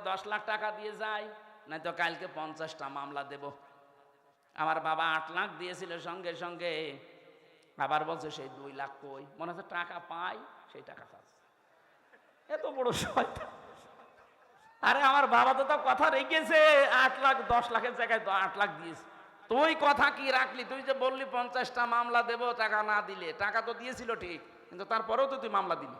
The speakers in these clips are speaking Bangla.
10 লাখ টাকা দিয়ে যাই, নাই তো কালকে 50টা মামলা দেব। আমার বাবা 8 লাখ দিয়েছিল সঙ্গে সঙ্গে, আবার বলছে সেই 2 লাখ কই, মনে হচ্ছে টাকা পাই সেই টাকা খাচ্ছে। এত বড় শয়তান। আরে আমার বাবা তো তার কথা রেখেছে, 8 লাখ 10 লাখের জায়গায় 8 লাখ দিয়েছে। তুই কথা কি রাখলি? তুই যে বললি 50টা মামলা দেব টাকা না দিলে, টাকা তো দিয়েছিল ঠিক, কিন্তু তারপরেও তো তুই মামলা দিলি।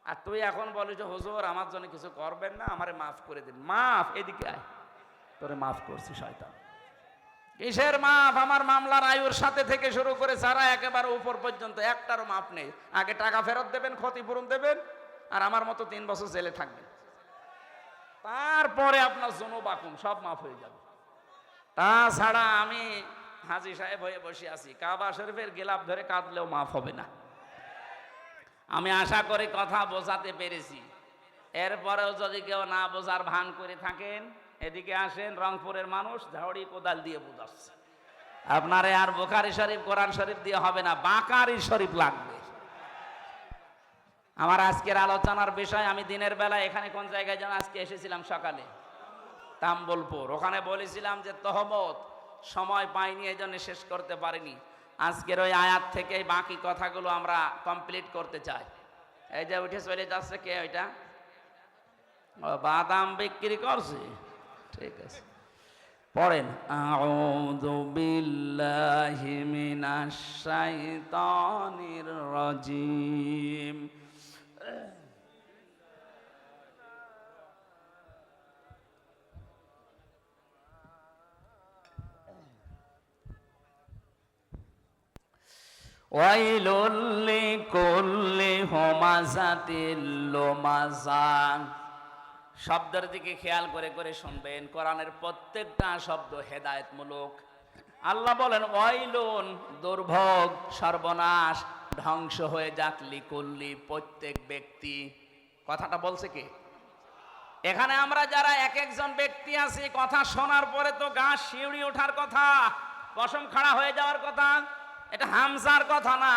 আর তুই এখন বলিস যে হুজুর আমার জন্য কিছু করবেন না, আমারে মাফ করে দিন। মাফ? এদিকে আয়, তোরে মাফ করছি শয়তান। কিসের মাফ? আমার মামলার আয়ুর সাথে থেকে শুরু করে সারা একেবারে উপর পর্যন্ত একটারও মাফ নেই। আগে টাকা ফেরত দেবেন, ক্ষতিপূরণ দেবেন, আর আমার মতো 3 বছর জেলে থাকবেন, তারপরে আপনার জনবাকুম সব মাফ হয়ে যাবে। তাছাড়া আমি হাজী সাহেব হয়ে বসে আছি, কাবা শরীফের গিলাফ ধরে কাঁদলেও মাফ হবে না। আমি আশা করি কথা বোঝাতে পেরেছি। এরপরেও যদি কেউ না বোঝার ভান করে থাকেন, এদিকে আসেন, রংপুরের মানুষ ঝাড়ি কোদাল দিয়ে বোঝাচ্ছে। আপনারে আর বুখারী শরীফ কোরআন শরীফ দিয়ে হবে না, বাকারি শরীফ লাগবে। আমার আজকের আলোচনার বিষয়, আমি দিনের বেলা এখানে কোন জায়গায় যেন আজকে এসেছিলাম সকালে, তাম্বলপুর, ওখানে বলেছিলাম যে তহমত সময় পাইনি, এই জন্য শেষ করতে পারিনি। আজকের ওই আয়াত থেকে বাকি কথাগুলো আমরা কমপ্লিট করতে চাই। এই যে উঠে চলে যাচ্ছে কে ওইটা? বাদাম বিক্রি করছে, ঠিক আছে, পড়েন। আউযু বিল্লাহি মিনাশ শাইতানির রাজিম। ওয়াইলুল লিকুল্লি হুমাযাতিল লুমাযা। শব্দের দিকে খেয়াল করে করে শুনবেন, কোরআনের প্রত্যেকটা শব্দ হেদায়েতমূলক। আল্লাহ বলেন ওয়াইলুন, দুর্ভোগ, সর্বনাশ, ধ্বংস হয়ে যাক, লিকুল্লি, প্রত্যেক ব্যক্তি। কথাটা বলছে কে? এখানে আমরা যারা এক একজন ব্যক্তি আছি, কথা শোনার পরে তো গা শিউড়ি ওঠার কথা, পশম খাড়া হয়ে যাওয়ার কথা। এটা হামজার কথা না,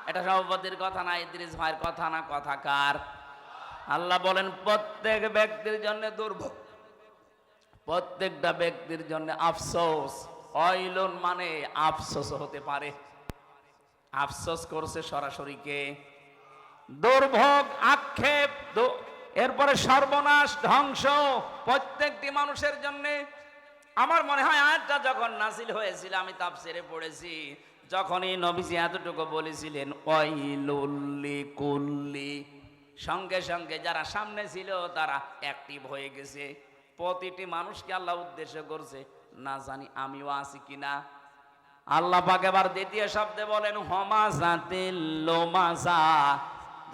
এটা সভাপতির কথা না, ইদ্রিস ভাইয়ের কথা না, কথা কার? আল্লাহ বলেন প্রত্যেক ব্যক্তির জন্য দুর্ভোগ, প্রত্যেকটা ব্যক্তির জন্য আফসোস। ওয়াইলুন মানে আফসোস হতে পারে, আফসোস করছে সরাসরি কে? দুর্ভোগ, আক্ষেপ, এরপরে সর্বনাশ, ধ্বংস প্রত্যেকটি মানুষের জন্য। আমার মনে হয় আয়াতটা যখন নাযিল হয়েছিল, আমি তাফসিরে পড়েছি, যখনই নবীজি এতটুকু বলেছিলেন ওয়াইলুল লিকুল্লি, সঙ্গে সঙ্গে যারা সামনে ছিল তারা অ্যাক্টিভ হয়ে গেছে। প্রতিটি মানুষকে আল্লাহ উদ্দেশ্য করছে, না জানি আমিও আছি কিনা। আল্লাহ পাক এবার দ্বিতীয় শব্দে বলেন হুমাযাতিল লুমাযা,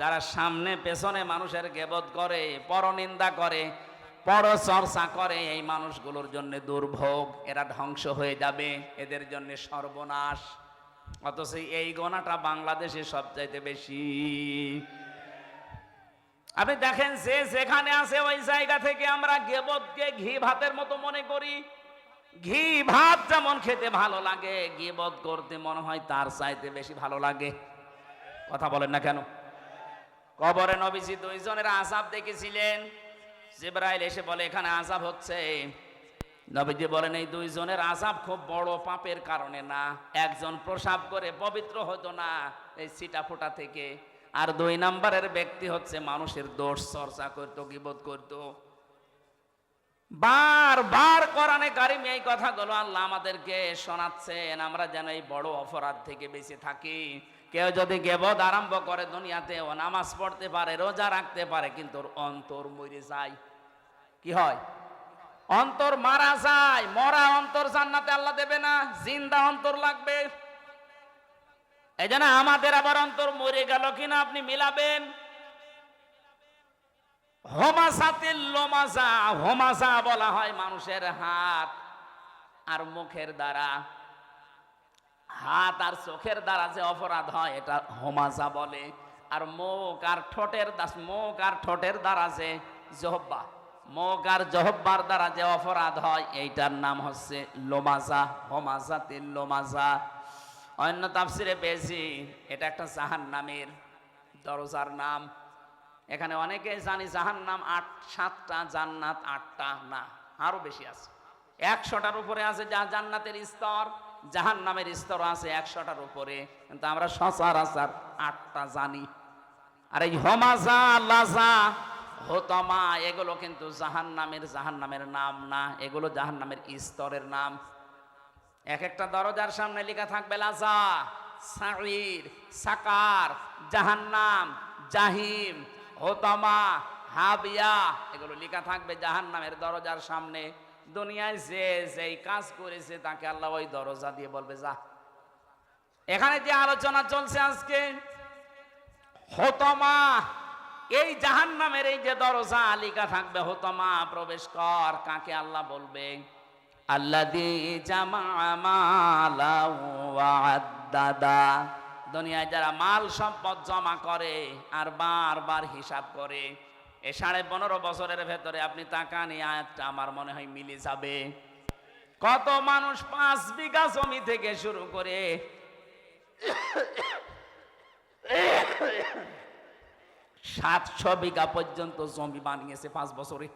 যারা সামনে পেছনে মানুষের গীবত করে, পরনিন্দা করে, পরচর্চা করে, এই মানুষগুলোর জন্য দুর্ভোগ, এরা ধ্বংস হয়ে যাবে, এদের জন্য সর্বনাশ। অথচ এই গোনাটা বাংলাদেশে সবচাইতে বেশি। আপনি দেখেন, যে যেখানে আছে ওই জায়গা থেকে আমরা গীবতকে ঘি ভাতের মতো মনে করি। ঘি ভাত যেমন খেতে ভালো লাগে, গীবত করতে মনে হয় তার চাইতে বেশি ভালো লাগে। কথা বলেন না কেন? কবরে নবীজি 2 জনের আযাব দেখেছিলেন। জিবরাইল এসে বলে এখানে আযাব হচ্ছে। নবীজি বলেন এই 2 জনের আযাব খুব বড় পাপের কারণে না, একজন প্রসাব করে পবিত্র হতো না এই ছিটা ফোঁটা থেকে, আর 2 নম্বরের ব্যক্তি হচ্ছে মানুষের দোষ চর্চা করতো, গীবত করতো। বারবার কোরআনে কারিমে এই কথাগুলো আল্লাহ আমাদেরকে শোনাচ্ছেন, আমরা যেন এই বড় অপরাধ থেকে বেঁচে থাকি। কেউ যদি গীবত আরম্ভ করে দুনিয়াতে, ও নামাজ পড়তে পারে, রোজা রাখতে পারে, কিন্তু ওর অন্তর মরে যায়। কি হয়? অন্তর মারা যায়। মরা অন্তর জান্নাতে আল্লাহ দেবে না, জিন্দা অন্তর লাগবে। এই জন্য আমাদের আবার অন্তর মরে গেল কিনা আপনি মিলাবেন। হুমাযাতিল লুমাযা, হুমাযা বলা হয় মানুষের হাত আর মুখের দ্বারা, হাত আর চোখের দ্বারা যে অপরাধ হয় এটা হুমাযা বলে। আর মুখ আর ঠোঁটের দ্বারা যে জিহ্বা, মুখ আর জিহ্বার দ্বারা যে অপরাধ হয় এইটার নাম হচ্ছে লুমাযা, হুমাযাতিল লুমাযা। অন্য তাফসিরে পেয়েছি এটা একটা জাহান্নামের দরজার নাম। এখানে অনেকে জানি জাহান্নাম 7টা, জান্নাত 8টা, না আরো বেশি আছে। 100টার উপরে আছে যা জান্নাতের স্তর, জাহান্নামের স্তর আছে 100টার উপরে, কিন্তু আমরা সচরাচর 8টা জানি। আর এই হমাজা, লাজা, হোতমা এগুলো কিন্তু জাহান্নামের নাম না, এগুলো জাহান্নামের স্তরের নাম। এক একটা দরজার সামনে লেখা থাকবে লাজা, সাঈর, সাকার, জাহান্নাম, জাহিম, হোতমা, হাবিয়া, এগুলো লেখা থাকবে জাহান্নামের দরজার সামনে। দুনিয়ায় যে যেই কাজ করেছে তাকে আল্লাহ ওই দরজা দিয়ে বলবে যা। এখানে যে আলোচনা চলছে আজকে হোতমা, এই জাহান্নামের এই যে দরজা লেখা থাকবে হোতমা, প্রবেশ কর, কাকে আল্লাহ বলবে? আল্লাযী জামাআ মালাও ওয়া আদ্দাদা। দুনিয়ায় যারা মাল সম্পদ জমা করে আর বারবার হিসাব করে, এই 15.5 বছরের ভেতরে আপনি তাকান, এই আয়াতটা আমার মনে হয় মিলে যাবে। কত মানুষ 5 বিঘা জমি থেকে শুরু করে 700 বিঘা পর্যন্ত জমি বানিয়েছে 5 বছরে।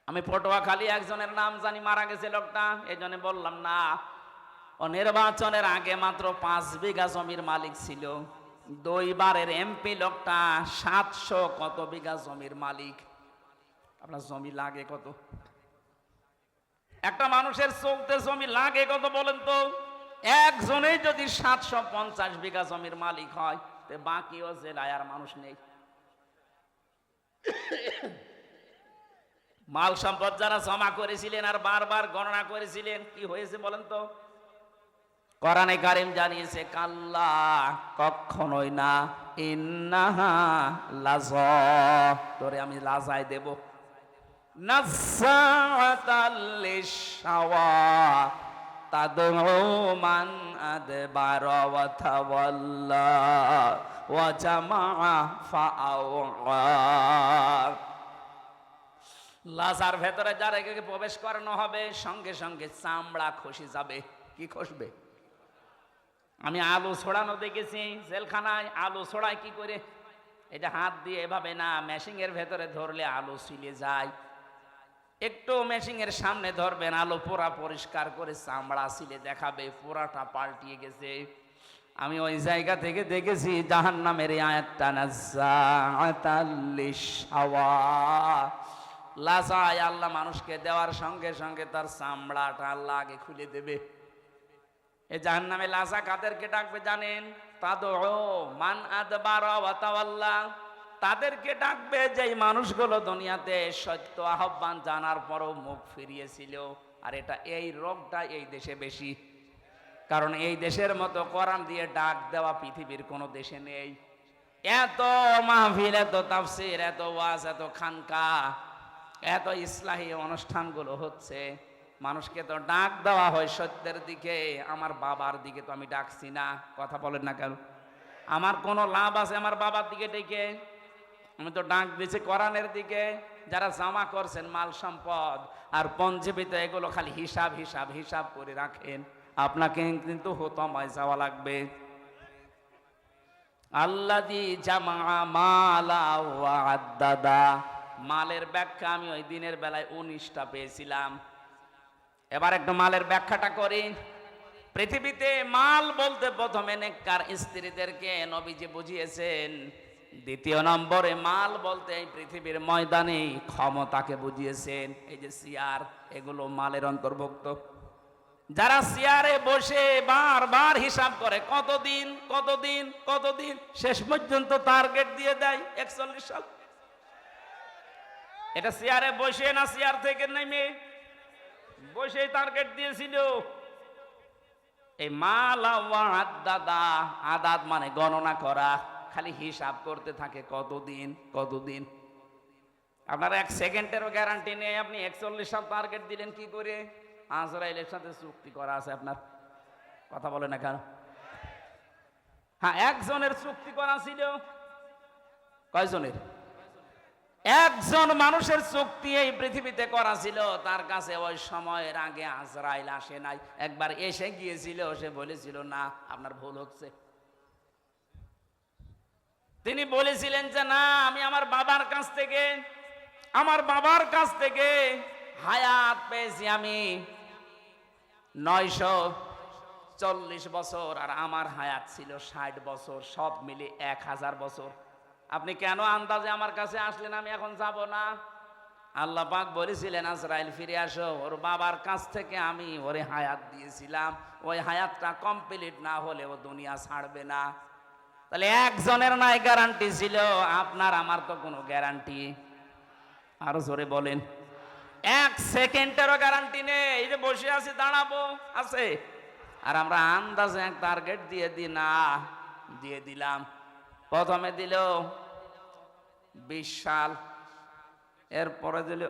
আমি পটুয়াখালী একজনের নাম জানি, মারা গেছে লোকটা, এই জন্য বললাম না। ও নির্বাচনের আগে মাত্র 5 বিঘা জমির মালিক ছিল। 2 বারের এমপি লোকটা 700 কত বিঘা জমির মালিক। আপনার জমি লাগে কত? একটা মানুষের চলতে জমি লাগে কত বলেন তো? একজনেই যদি 750 বিঘা জমির মালিক হয়, তে বাকিও জেলায় আর মানুষ নেই। মাল সম্পদ যারা জমা করেছিলেন আর বারবার গণনা করেছিলেন, কি হয়েছে বলেন তো? কোরআনে কারীম জানিয়েছে কাল্লা, কখনোই না, ইন্নাহা লাযা, তোরে আমি লাজায় দেব। নাযাআতাল লিশাওয়া তাদউ মান আদবারা ওয়া তাওয়াল্লা ওয়া জামাআ ফাআওয়া। লাজার ভেতরে যারা প্রবেশ করানো হবে, সঙ্গে সঙ্গে চামড়া খসে যাবে। কি খসবে? আমি আলু ছড়ানো দেখেছি জেলখানায়। আলু ছড়ায় কি করে? এটা হাত দিয়ে এভাবে না, মেশিনের ভেতরে ধরলে আলু ছিলে যায়। একটু মেশিনের সামনে ধরবেন, আলু পোড়া পরিষ্কার করে চামড়া ছিলে দেখাবে, পোড়াটা পাল্টিয়ে গেছে। আমি ওই জায়গা থেকে দেখেছি জাহান্নামের এই আয়াতটা, নাযাআতাল লিশাওয়া, লাজায় আল্লাহ মানুষকে দেওয়ার সঙ্গে সঙ্গে তার চামড়াটা আল্লাহ আগে খুলে দেবে। এই জাহান্নামে লাজা কাদেরকে ডাকবে জানেন? তাদউ মান আদবারা ওয়া তাওয়াল্লা, তাদেরকে ডাকবে যেই মানুষগুলো দুনিয়াতে সত্য আহ্বান জানার পরও মুখ ফিরিয়েছিল। আর এই রোগটা এই দেশে বেশি, কারণ এই দেশের মতো কোরআন দিয়ে ডাক দেওয়া পৃথিবীর কোনো দেশে নেই। এত মাহফিল, এত তাফসীর, এত ওয়াজ, এত খানকা, এত ইসলাহী অনুষ্ঠানগুলো হচ্ছে, মানুষকে তো ডাক দেওয়া হয় সত্যের দিকে। আমার বাবার দিকে তো আমি ডাকছি না, কথা বলেন না কেন? আমার কোনো লাভ আছে আমার বাবার দিকে ডেকে? আমি তো ডাক দিয়েছি কোরআনের দিকে। যারা জমা করছেন মাল সম্পদ আর পঞ্জীবিত, এগুলো খালি হিসাব হিসাব হিসাব করে রাখেন, আপনাকে কিন্তু হোতমায় যাওয়া লাগবে। আল্লাযী জামাআ মালা ওয়া আদ্দাদা, মালের ব্যাখ্যা আমি ওই দিনের বেলায় 19টা পেয়েছিলাম। এবার একটু মালের ব্যাখ্যাটা করি। পৃথিবীতে মাল বলতে প্রথমে নেককার স্ত্রীদেরকে নবীজি বুঝিয়েছেন। দ্বিতীয় নম্বরে মাল বলতে এই পৃথিবীর ময়দানে ক্ষমতাকে বুঝিয়েছেন। এই যে চেয়ার, এগুলো মালের অন্তর্ভুক্ত। যারা চেয়ারে বসে বারবার হিসাব করে কতদিন কতদিন কতদিন, শেষ পর্যন্ত টার্গেট দিয়ে দেয় 41 সাল। এটা চেয়ারে বসে না, চেয়ার থেকে নেমে বসে টার্গেট দিয়েছিল। এই মালা ওয়া আদ্দাদা, আদাদ মানে গণনা করা, খালি হিসাব করতে থাকে কতদিন কতদিন। আপনার 1 সেকেন্ডেরও গ্যারান্টি নেই। আপনি 41 সাল টার্গেট দিলেন কি করে? আজরাইলের সাথে চুক্তি করা আছে আপনার, কথা বলে না কেন? হ্যাঁ, একজনের চুক্তি করা ছিল। কয়জনের? একজন মানুষের চুক্তি এই পৃথিবীতে করা ছিল। তার কাছে ওই সময়ের আগে আজরাইল আসে নাই। একবার এসে গিয়েছিল, সে বলেছিল না আপনার ভুল হচ্ছে। তিনি বলেছিলেন যে না, আমি আমার বাবার কাছ থেকে হায়াত পেয়েছি আমি 940 বছর, আর আমার হায়াত ছিল 60 বছর, সব মিলে 1000 বছর। আপনি কেন আন্দাজে আমার কাছে আসলেন আমি এখন যাব না? আল্লাহ পাক বলেছিলেন আজরাইল ফিরে আসো, ওর বাবার কাছ থেকে আমি ওরে হায়াত দিয়েছিলাম, ওই হায়াতটা কমপ্লিট না হলে ও দুনিয়া ছাড়বে না। তাহলে একজনের নাই গ্যারান্টি ছিল, আপনার আমার তো কোনো গ্যারান্টি, আরো জোরে বলেন, 1 সেকেন্ডেরও গ্যারান্টি নেই। এই যে বসে আছি, দাঁড়াবো আছে, আর আমরা আন্দাজে এক টার্গেট দিয়ে দিলাম। প্রথমে দিল 20 সাল, এরপরে দিল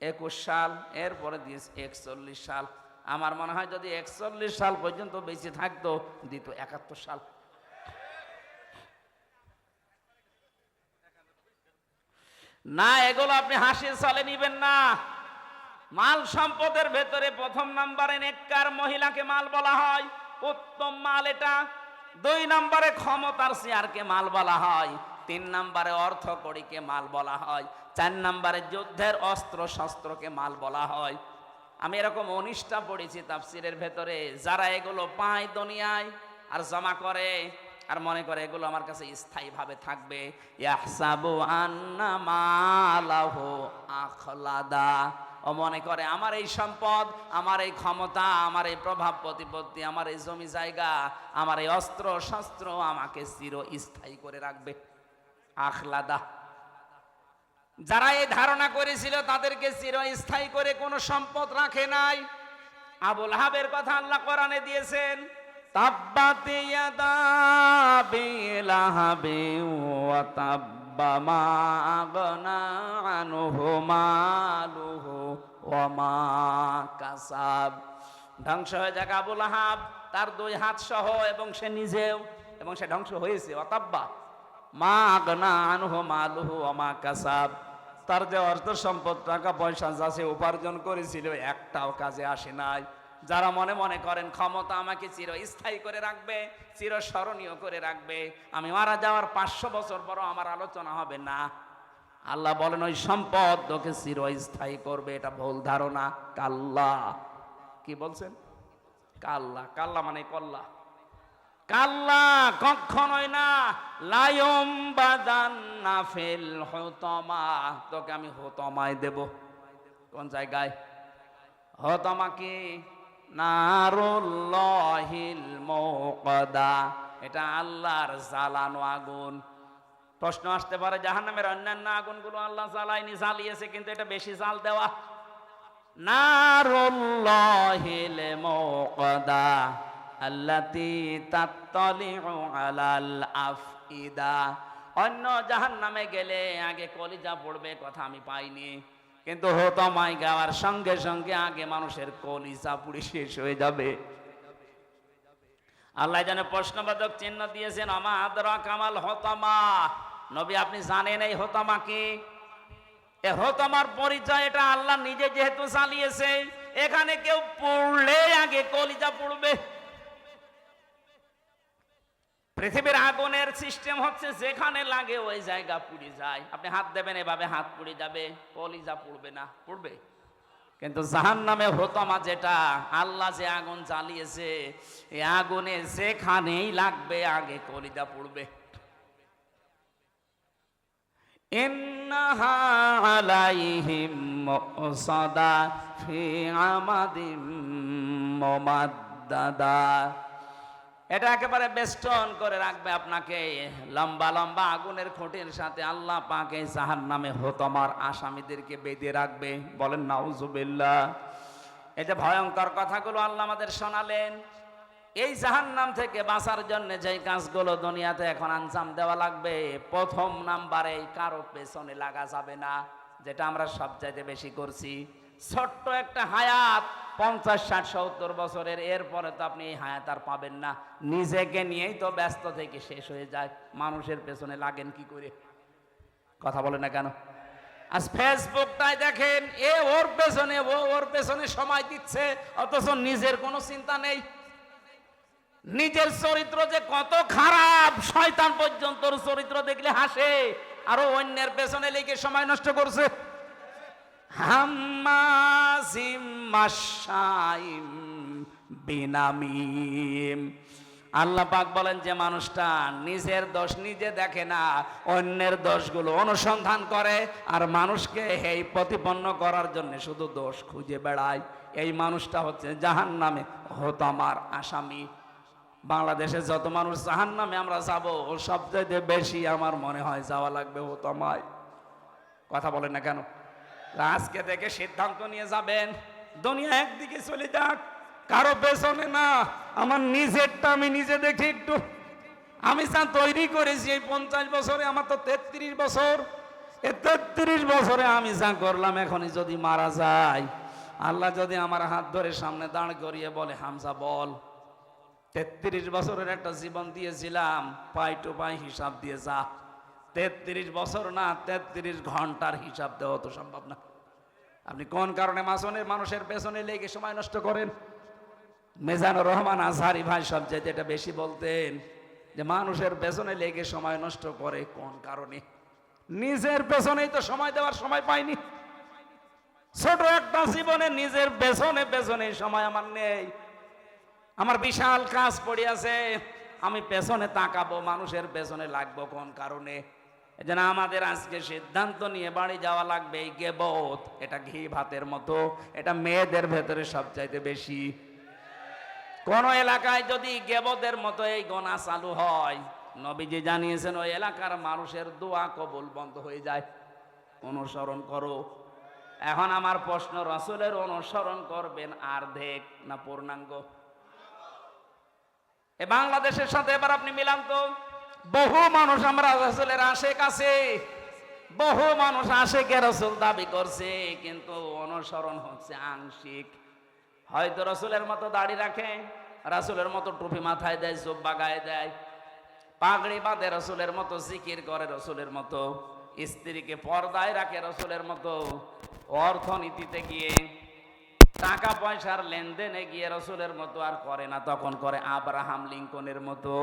21 সাল, এরপরে দিয়েছে 41 সাল। আমার মনে হয় যদি 41 সাল পর্যন্ত বেঁচে থাকতো, দিত 71 সাল। না, এগুলো আপনি হাসির ছলে নিবেন না। মাল সম্পদের ভেতরে প্রথম নম্বরে নেককার মহিলাকে মাল বলা হয়, উত্তম মাল এটা। 2 নম্বরে ক্ষমতার চেয়ারকে মাল বলা হয়। 3 নম্বরে অর্থ কড়িকে মাল বলা হয়। 4 নম্বরে যুদ্ধের অস্ত্র শস্ত্রকে মাল বলা হয়। আমি এরকম 19টা পড়েছি তাফসিরের ভেতরে, যারা এগুলো পায় দুনিয়ায় আর জমা করে আর মনে করে এগুলো আমার কাছে স্থায়ীভাবে থাকবে, ইয়াহসাবু আন্না মালাহু আখলাদা, ও মনে করে আমার এই সম্পদ, আমার এই ক্ষমতা, আমার এই প্রভাব প্রতিপত্তি, আমার এই জমি জায়গা, আমার এই অস্ত্র শস্ত্র আমাকে চিরস্থায়ী করে রাখবে। আখলাদা। যারা এই ধারণা করেছিল তাদেরকে চিরস্থায়ী করে কোনো সম্পদ রাখে নাই। আবু লাহাবের কথা আল্লাহ কোরআনে দিয়েছেন, তাব্বাত ইয়াদা আবি লাহাবিন ওয়া তাব্বা মা আগনা আনহু মালুহু ওয়া মা কাসাব। ধ্বংস হয়ে যাক আবু লাহাব, তার 2 হাত সহ, এবং সে নিজেও, এবং সে ধ্বংস হয়েছে। ওয়া তাব্বা মা আগনা আনহু মালুহু ওয়া মা কাসাব। তার যে অর্থ সম্পদ, টাকা পয়সা যা সে উপার্জন করেছিল, একটাও কাজে আসে নাই। যারা মনে মনে করেন ক্ষমতা আমাকে চিরস্থায়ী করে রাখবে, চিরস্মরণীয় করে রাখবে, আমি মারা যাওয়ার 500 বছর পরও আমার আলোচনা হবে না, আল্লাহ বলেন ওই সম্পদ তোকে চিরস্থায়ী করবে। এটা ভুল ধারণা। কাল্লা, কি বলছেন? কাল্লা, কাল্লা মানে কল্লা, কাল্লা কখনোই না। লায়ম বাদান্না ফিল হুতামা, তোকে আমি হুতামায় দেব। কোন জায়গায়? হুতামা কি? নারুল্লাহিল মুকাদা, এটা আল্লাহর জ্বালানো আগুন। প্রশ্ন আসতে পারে জাহান্নামের অন্যান্য আগুনগুলো আল্লাহ জ্বালায়নি, জ্বালিয়েছে, কিন্তু এটা বেশি জাল দেওয়া। নারুল্লাহিল মুকাদা আল্লাতী তাত্তালিউ আলাল আফইদা। অন্য জাহান্নামে গেলে আগে কলিজা পড়বে, কথা আমি পাইনি, কিন্তু হুতামায় গাওয়ার সঙ্গে সঙ্গে আগে মানুষের কলিজা পুড়ে শেষ হয়ে যাবে। আল্লাহ যেন প্রশ্নবাচক চিহ্ন দিয়েছেন, আমা আদরা কামাল হুতামা। নবী আপনি জানেন এই হুতামা কি? এই হুতামার পরিচয় এটা আল্লাহ নিজে যেহেতু চালিয়েছে, এখানে কেউ পড়লে আগে কলিজা পড়বে। পৃথিবীর আগুনের সিস্টেম হচ্ছে যেখানে লাগে ওই জায়গা পুড়ে যায়। আপনি হাত দেবেন, এভাবে হাত পুড়ে যাবে, কলিজা পুড়বে না? পুড়বে। কিন্তু জাহান্নামে হুতামা যেটা, আল্লাহ যে আগুন জ্বালিয়েছে, এই আগুনে যেখানেই লাগবে আগে কলিজা পুড়বে। ইন্নাহা আলাইহিম মুসাদা ফি আমাদিম মুমাদ্দাদা, এটা একেবারে বেষ্টন করে রাখবে আপনাকে লম্বা লম্বা আগুনের খুঁটির সাথে। আল্লাহ পাকে জাহান্নামে হুতামার আসামিদেরকে বেঁধে রাখবে। বলেন নাউজুবিল্লাহ। এই যে ভয়ঙ্কর কথাগুলো আল্লাহ আমাদের শোনালেন, এই জাহান্নাম থেকে বাঁচার জন্য যেই কাজগুলো দুনিয়াতে এখন আঞ্জাম দেওয়া লাগবে, প্রথম নাম্বারে কারো পেছনে লাগা যাবে না, যেটা আমরা সবচাইতে বেশি করছি। ছোট্ট একটা হায়াত, 50, 60, 70 বছরের, এরপরে তো আপনি এই হায়াত আর পাবেন না। নিজেকে নিয়েই তো ব্যস্ত থেকে শেষ হয়ে যায়, মানুষের পেছনে লাগেন কি করে? কথা বলে না কেন? আজ ফেসবুকটাই দেখেন, এ ওর পেছনে, ও ওর পেছনে সময় দিচ্ছে, অথচ নিজের কোনো চিন্তা নেই। নিজের চরিত্র যে কত খারাপ, শয়তান পর্যন্ত ওর চরিত্র দেখলে হাসে, আরো অন্যের পেছনে লেগে সময় নষ্ট করছে। হাম্মাজিম মাশাইম বিনামিম। আল্লাহ পাক বলেন যে মানুষটা নিজের দোষ নিজে দেখে না, অন্যের দোষগুলো অনুসন্ধান করে আর মানুষকে এই প্রতিপন্ন করার জন্য শুধু দোষ খুঁজে বেড়ায়, এই মানুষটা হচ্ছে জাহান্নামে হতমার আসামি। বাংলাদেশে যত মানুষ জাহান্নামে আমরা যাব, ও সবচেয়ে বেশি আমার মনে হয় যাওয়া লাগবে হতমায়। কথা বলেন না কেন? আজকে থেকে সিদ্ধান্ত নিয়ে যাবেন, দুনিয়া একদিকে চলে যাক, কারো পেছনে না, আমার নিজেরটা আমি নিজে দেখি একটু। আমি যা তৈরি করেছি এই 50 বছরে, আমার তো 33 বছর, এই 33 বছরে আমি যা করলাম, এখনই যদি মারা যায়, আল্লাহ যদি আমার হাত ধরে সামনে দাঁড় করিয়ে বলে হামজা বল, 33 বছরের একটা জীবন দিয়েছিলাম, পাই টু পাই হিসাব দিয়ে যা। 33 বছর না, 33 ঘন্টার হিসাব দেওয়া তো সম্ভব না। আপনি কোন কারণে মানুষের পেছনে লেগে সময় নষ্ট করেন? মিজানুর রহমান আজহারি ভাই সবচেয়ে এটা বেশি বলতেন যে মানুষের পেছনে লেগে সময় নষ্ট করে কোন কারণে? নিজের পেছনেই তো সময় দেওয়ার সময় পাইনি। ছোট একটা জীবনে নিজের পেছনে সময় আমার নেই। আমার বিশাল কাজ পড়ে আছে, আমি পেছনে তাকাবো, মানুষের পেছনে লাগবো কোন কারণে? এজন্য আমাদের আজকে সিদ্ধান্ত নিয়ে বাড়ি যাওয়া লাগবে। এই গীবত, এটা ঘি ভাতের মতো, এটা মেয়েদের ভেতরে সবচাইতে বেশি। কোন এলাকায় যদি গীবতের মতো এই গোনা চালু হয়, নবীজি জানিয়েছেন ওই এলাকার মানুষের দোয়া কবুল বন্ধ হয়ে যায়। অনুসরণ করো। এখন আমার প্রশ্ন, রাসূলের অনুসরণ করবেন অর্ধেক না পূর্ণাঙ্গ? এ বাংলাদেশের সাথে এবার আপনি মিলান তো, বহু মানুষ আমরা রাসূলের আশেক আছে, বহু মানুষ আশেকে রাসূল দাবি করছে, কিন্তু অনুসরণ হচ্ছে আংশিক। হয়তো রাসূলের মতো দাড়ি রাখে, রাসূলের মতো টুপি মাথায় দেয়, জুব্বা গায়ে দেয়, পাগড়ি বাঁধে রাসূলের মতো, জিকির করে রাসূলের মতো, স্ত্রীকে পর্দায় রাখে রাসূলের মতো, অর্থনীতিতে গিয়ে টাকা পয়সার লেনদেনে গিয়ে রাসূলের মতো আর করে না, তখন করে আব্রাহাম লিঙ্কনের মতো।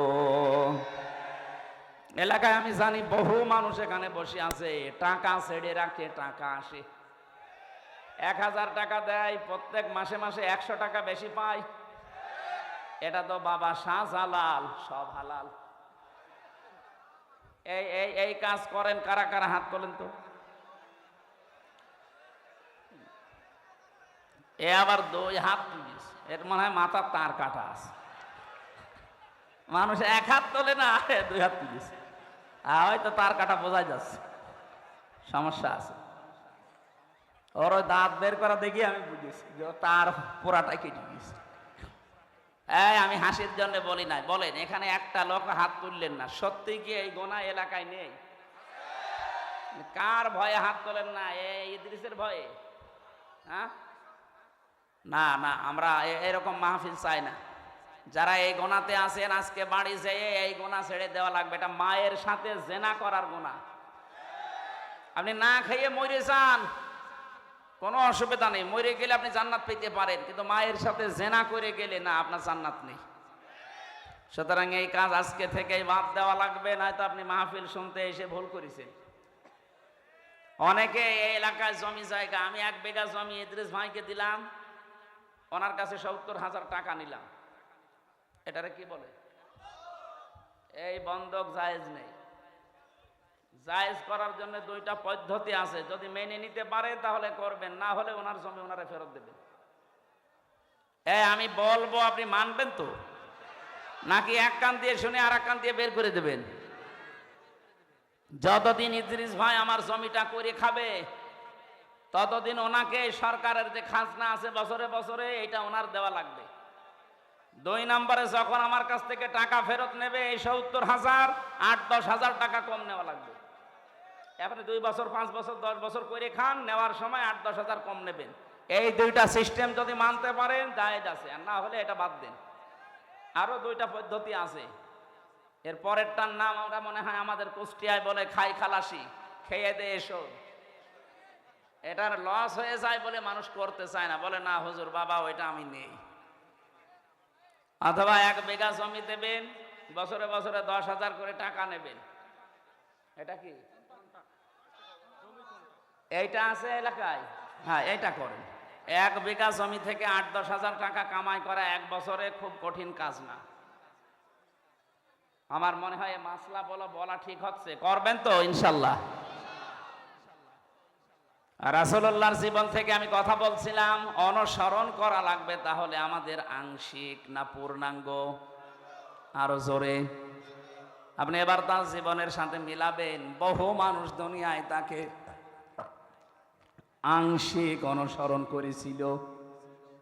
এলাকায় আমি জানি বহু মানুষ এখানে বসে আছে, টাকা ছেড়ে রাখে, টাকা আসে, 1000 টাকা দেয়, প্রত্যেক মাসে মাসে 100 টাকা বেশি পায়। এটা তো বাবা শাহজালাল, সব হালাল। এই এই এই কাজ করেন কারা কারা? হাত তোলেন তো। এ আবার 2 হাত তুলিস, এর মনে হয় মাথার তার কাটা আছে। মানুষ 1 হাত তোলে না, 2 হাত তুলিস, হয়তো তার কাটা বোঝা যাচ্ছে, সমস্যা আছে। ওর ওই দাঁত বের করা দেখি আমি বুঝেছি যে তার পোড়াটাই কেটে গেছে। আমি হাসির জন্য বলি নাই। বলেন, এখানে একটা লোক হাত তুললেন না, সত্যি কি এই গোনা এলাকায় নেই? কার ভয়ে হাত তোলেন না? এই ইদ্রিসের ভয়ে? হ্যাঁ, না না, আমরা এরকম মাহফিল চাই না। যারা এই গোনাতে আছেন, আজকে বাড়ি যেয়ে এই গোনা ছেড়ে দেওয়া লাগবে। এটা মায়ের সাথে জেনা করার গোনা। আপনি না খেয়ে মরে যান, কোনো অসুবিধা নেই, মরে গেলে আপনি জান্নাত পেতে পারেন, কিন্তু মায়ের সাথে জেনা করে গেলে না, আপনার জান্নাত নেই। সুতরাং এই কাজ আজকে থেকেই বাদ দেওয়া লাগবে, নয়তো আপনি মাহফিল শুনতে এসে ভুল করেছেন। অনেকে এই এলাকায় জমি জায়গা, আমি 1 বিঘা জমি ইদ্রিস ভাইকে দিলাম, ওনার কাছে 70,000 টাকা নিলাম, এটারে কি বলে? এই বন্ধক জায়েজ নেই। জায়েজ করার জন্য 2টা পদ্ধতি আছে, যদি মেনে নিতে পারে তাহলে করবেন, না হলে ওনার জমি ওনারে ফেরত দেবেন। আমি বলবো, আপনি মানবেন তো, নাকি এক কান দিয়ে শুনে আর এক কান দিয়ে বের করে দেবেন? যতদিন ইদ্রিস ভাই আমার জমিটা করে খাবে, ততদিন ওনাকে সরকারের যে খাজনা আছে বছরে বছরে, এটা ওনার দেওয়া লাগবে। 2 নম্বরে, যখন আমার কাছ থেকে টাকা ফেরত নেবে, এই 70,000 8-10 হাজার টাকা কম নেওয়া লাগবে। আপনি 2 বছর 5 বছর 10 বছর করে খান, নেওয়ার সময় 8-10 হাজার কম নেবেন। এই 2টা সিস্টেম যদি মানতে পারেন জায়েজ আছে, আর না হলে এটা বাদ দেন। আরো 2টা পদ্ধতি আছে। এর পরেরটার নাম আমরা মনে হয় আমাদের কুষ্টিয়ায় বলে খাই খালাসি, খেয়ে দে এসো। এটার লস হয়ে যায় বলে মানুষ করতে চায় না, বলে না হুজুর বাবা ওইটা আমি নেই। অথবা 1 বিঘা জমি দেবেন, বছরে বছরে 10,000 করে টাকা নেবেন। এটা কি এইটা আছে এলাকায়? হ্যাঁ, এইটা করেন। 1 বিঘা জমি থেকে 8-10 হাজার টাকা কামাই করা 1 বছরে খুব কঠিন কাজ না। আমার মনে হয় এই মাসলা বলা ঠিক হচ্ছে, করবেন তো ইনশাল্লাহ? রাসূলুল্লাহর জীবন থেকে আমি কথা বলছিলাম, অনুসরণ করা লাগবে তাহলে আমাদের আংশিক না পূর্ণাঙ্গ? আরো জোরে। আপনি এবার তার জীবনের সাথে মিলাবেন, বহু মানুষ দুনিয়ায় তাকে আংশিক অনুসরণ করেছিল,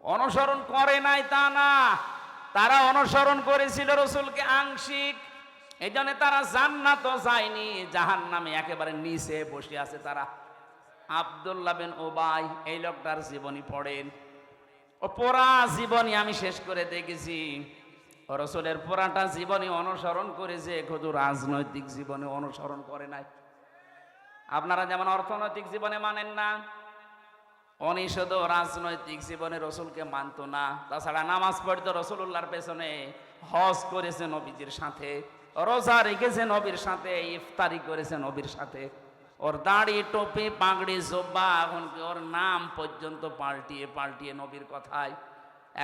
অনুসরণ করে নাই তা না, তারা অনুসরণ করেছিল রসুলকে আংশিক। এই জন্য তারা জান্নাতও যায়নি, জাহান্নামে একেবারে নিচে বসে আছে তারা। আব্দুল্লাহ বিন উবাই, এই লোকটার জীবনী পড়েন, ও পুরা জীবনী আমি শেষ করে দেখেছি। রসুলের পুরাটা জীবনী অনুসরণ করেছে, শুধু রাজনৈতিক জীবনে অনুসরণ করে নাই। আপনারা যেমন অর্থনৈতিক জীবনে মানেন না, উনি শুধু রাজনৈতিক জীবনে রসুলকে মানত না। তাছাড়া নামাজ পড়তো রসুল্লাহর পেছনে, হজ করেছে নবীজির সাথে, রোজা রেখেছে নবীর সাথে, ইফতারি করেছে নবীর সাথে। ওর দাড়ি, টুপি, পাগড়ি, জুব্বা, এমনকি ওর নাম পর্যন্ত পাল্টিয়ে পাল্টিয়ে নবীর কথায়।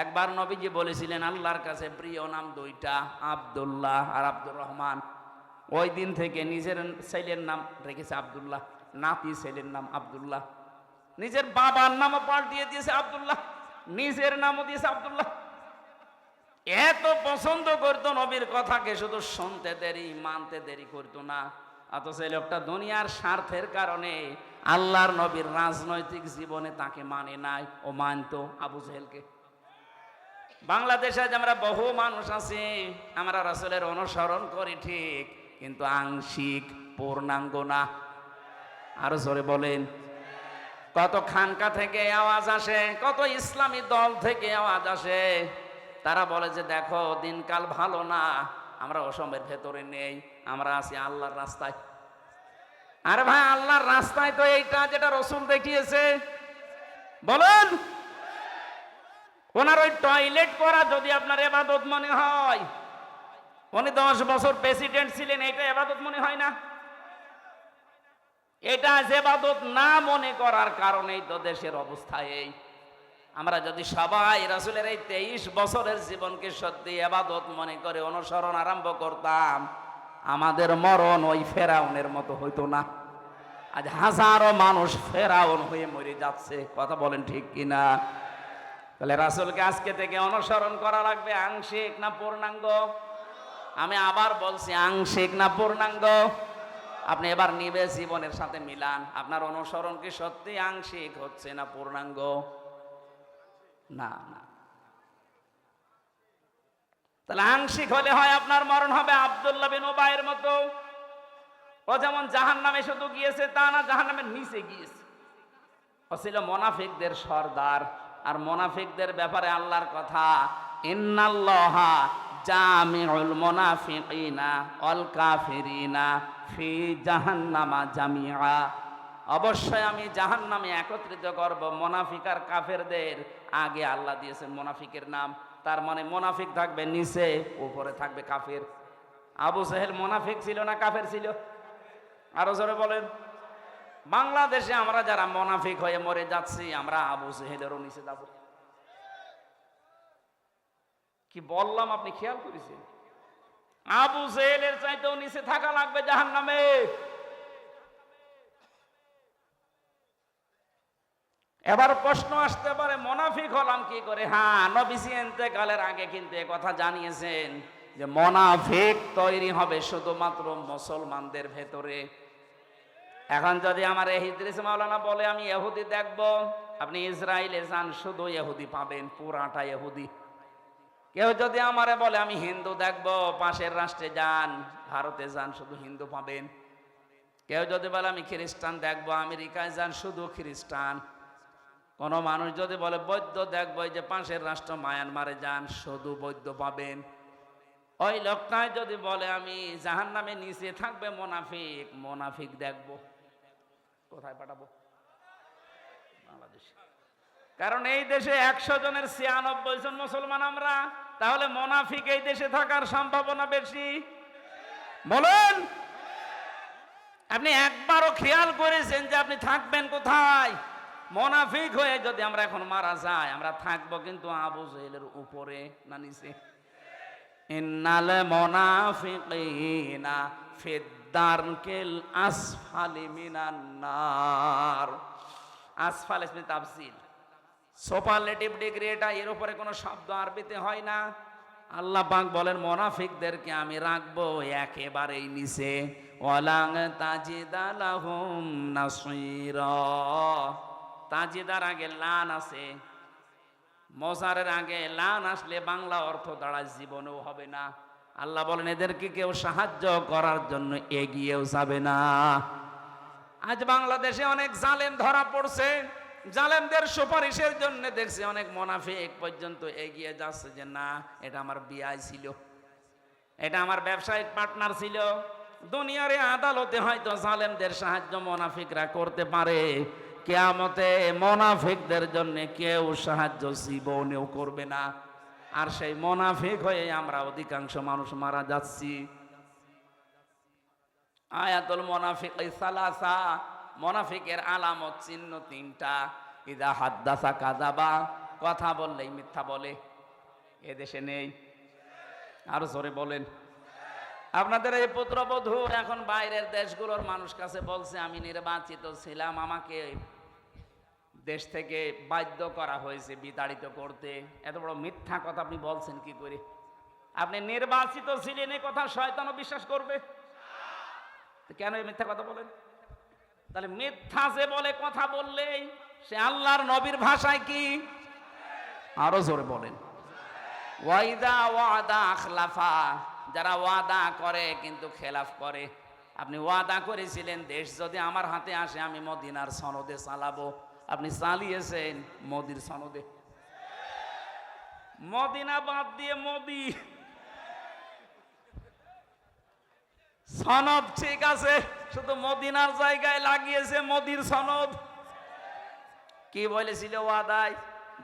একবার নবীজি বলেছিলেন আল্লাহর কাছে প্রিয় নাম 2টা, আব্দুল্লাহ আর আব্দুর রহমান। ওই দিন থেকে নিজের ছেলের নাম রেখেছে আব্দুল্লাহ, নাতি ছেলের নাম আব্দুল্লাহ, নিজের বাবার নামও পাল্টিয়ে দিয়েছে আব্দুল্লাহ, নিজের নামও দিয়েছে আব্দুল্লাহ। এত পছন্দ করতো নবীর কথাকে, শুধু শুনতে দেরি, মানতে দেরি করতো না। অথচ এই লোকটা দুনিয়ার স্বার্থের কারণে আল্লাহর নবীর রাজনৈতিক জীবনে তাকে মানে নাই, ও মানতো আবু জেহেলকে। বাংলাদেশে আজ আমরা বহু মানুষ আছি, আমরা রাসূলের অনুসরণ করি ঠিক, কিন্তু আংশিক, পূর্ণাঙ্গ না। আরো জোরে বলেন। কত খানকা থেকে আওয়াজ আসে, কত ইসলামী দল থেকে আওয়াজ আসে, তারা বলে যে দেখো দিনকাল ভালো না, আমরা অসমের ভেতরে নেই, আমরা আছি আল্লাহর রাস্তায়। আরে ভাই, আল্লাহর রাস্তায় তো এইটা যেটা রসুল দেখিয়েছে, বলুন। ওনার ওই টয়লেট করা যদি আপনার ইবাদত মনে হয়, উনি 10 বছর প্রেসিডেন্ট ছিলেন, এটা ইবাদত মনে হয় না? এটা ইবাদত না মনে করার কারণেই তো দেশের অবস্থা এই। আমরা যদি সবাই রাসূলের এই 23 বছরের জীবনকে সত্যি ইবাদত মনে করে অনুসরণ আরম্ভ করতাম, আমাদের মরণ ওই ফেরাউনের মতো হইতো না। আজ হাজারো মানুষ ফেরাউন হয়ে মরে যাচ্ছে, কথা বলেন ঠিক কিনা? তাহলে রাসূলকে আজকে থেকে অনুসরণ করা লাগবে, আংশিক না পূর্ণাঙ্গ? আমি আবার বলছি, আংশিক না পূর্ণাঙ্গ? আপনি এবার নিবে জীবনের সাথে মিলান, আপনার অনুসরণ কি সত্যি আংশিক হচ্ছে না পূর্ণাঙ্গ? না না। তাহলে আংশিক হলে হয় আপনার মরণ হবে আব্দুল্লাহ বিন উবাইয়ের মতো। ও যেমন জাহান্নামে শুধু গিয়েছে তা না, জাহান্নামের নিচে গিয়েছে। ও ছিল মুনাফিকদের সর্দার। আর মুনাফিকদের ব্যাপারে আল্লাহর কথা, ইন্নাল্লাহা জামিউল মুনাফিকিনা ওয়াল কাফিরিনা ফি জাহান্নামা জামিআ। অবশ্যই আমি জাহান্নামে একত্রিত করব মুনাফিক আর কাফেরদের। আগে আল্লাহ দিয়েছেন মুনাফিকের নাম, তার মানে মুনাফিক থাকবে নিচে, উপরে থাকবে কাফের। আবু জেহেল মুনাফিক ছিল না কাফের ছিল? আরো জোরে বলেন। বাংলাদেশে আমরা যারা মুনাফিক হয়ে মরে যাচ্ছি, আমরা আবু জেহেলেরও নিচে যাব। কি বললাম আপনি খেয়াল করেছেন? আবু জেহেলের চাইতেও নিচে থাকা লাগবে জাহান্নামে। এবার প্রশ্ন আসতে পারে, মুনাফিক হলাম কি করে? হ্যাঁ, নবীজি ইন্তেকালের আগে কিন্তু এ কথা জানিয়েছেন যে মুনাফিক তৈরি হবে শুধুমাত্র মুসলমানদের ভেতরে। এখন যদি আমার ইদ্রিস মাওলানা বলে আমি ইহুদি দেখব, আপনি ইসরায়েলে যান, শুধু ইহুদি পাবেন, পুরাটা ইহুদি। কেউ যদি আমারে বলে আমি হিন্দু দেখব, পাশের রাষ্ট্রে যান, ভারতে যান, শুধু হিন্দু পাবেন। কেউ যদি বলে আমি খ্রিস্টান দেখব, আমেরিকায় যান, শুধু খ্রিস্টান। কোন মানুষ যদি বলে বৌদ্ধ দেখবো, এই যে পাশের রাষ্ট্র মায়ানমারে যান, শুধু বৌদ্ধ পাবেন। ওই লোকটাই যদি বলে আমি জাহান্নামে নিচে থাকবে মুনাফিক, মুনাফিক দেখবো, কোথায় পাঠাবো? বাংলাদেশে। কারণ এই দেশে 100 জনের 96 জন মুসলমান আমরা। তাহলে মুনাফিক এই দেশে থাকার সম্ভাবনা বেশি? বলেন। আপনি একবারও খেয়াল করেছেন যে আপনি থাকবেন কোথায়? মুনাফিক হয়ে যদি আমরা এখন মারা যাই, আমরা থাকবো কিন্তু আবু জেহেলের উপরে না নিচে? ইন্নাল মুনাফিকিনা ফিদ-দারকিল আসফালি মিনান নার। আসফাল ইসমে তাফসীল, সুপারলেটিভ ডিগ্রি এটা, এর উপরে কোনো শব্দ আরবিতে হয় না। আল্লাহ পাক বলেন মুনাফিকদেরকে আমি রাখবো একেবারেই নিচে। ওয়ালাং তাজিদা লাহুম নাসীরা। তাজিদার আগে লান আছে, মজারের আগে লান আসলে বাংলা অর্থ দাঁড়ায় জীবনেও হবে না। আল্লাহ বলেন এদেরকে কেউ সাহায্য করার জন্য এগিয়েও যাবে না। আজ বাংলাদেশে অনেক জালেম ধরা পড়ছে, জালেমদের সুপারিশের জন্য দেখছি অনেক মুনাফিক পর্যন্ত এগিয়ে যাচ্ছে যে না, এটা আমার বিআই ছিল, এটা আমার ব্যবসায়িক পার্টনার ছিল। দুনিয়ার আদালতে হয়তো জালেমদের সাহায্য মুনাফিকরা করতে পারে, কিয়ামতে মুনাফিকদের জন্য কেউ সাহায্য জীবনেও করবে না। আর সেই মুনাফিক হয়ে আমরা অধিকাংশ মানুষ মারা যাচ্ছি। আয়াতুল মুনাফিক সালাসা, মুনাফিকের আলামত চিহ্ন তিনটা। ইদা হাদ্দাসা কাযাবা, কথা বললেই মিথ্যা বলে। এদেশে নেই? আরো জোরে বলেন। আপনাদের এই পুত্রবধূ এখন বাইরের দেশগুলোর মানুষ কাছে বলছে আমি নির্বাচিত ছিলাম, আমাকে দেশ থেকে বাধ্য করা হয়েছে বিতাড়িত করতে। এত বড় মিথ্যা কথা আপনি বলছেন কি করে? আপনি নির্বাচিত ছিলেন এই কথা শয়তানও বিশ্বাস করবে? কেন এই মিথ্যা কথা বলেন? তাহলে মিথ্যা যে বলে কথা বললেই সে আল্লাহর নবীর ভাষায় কি? আরো জোরে বলেন। ওয়াইদা ওয়াদা আখলাফা, যারা ওয়াদা করে কিন্তু খেলাফ করে। আপনি ওয়াদা করেছিলেন দেশ যদি আমার হাতে আসে আমি মদিনার সনদে চালাবো, আপনি চালিয়েছেন মোদির সনদে। মদিনা বাদ দিয়ে মোদি সনদ ঠিক আছে, শুধু মদিনার জায়গায় লাগিয়েছে মোদির সনদ। কি বলেছিল ওয়াদায়?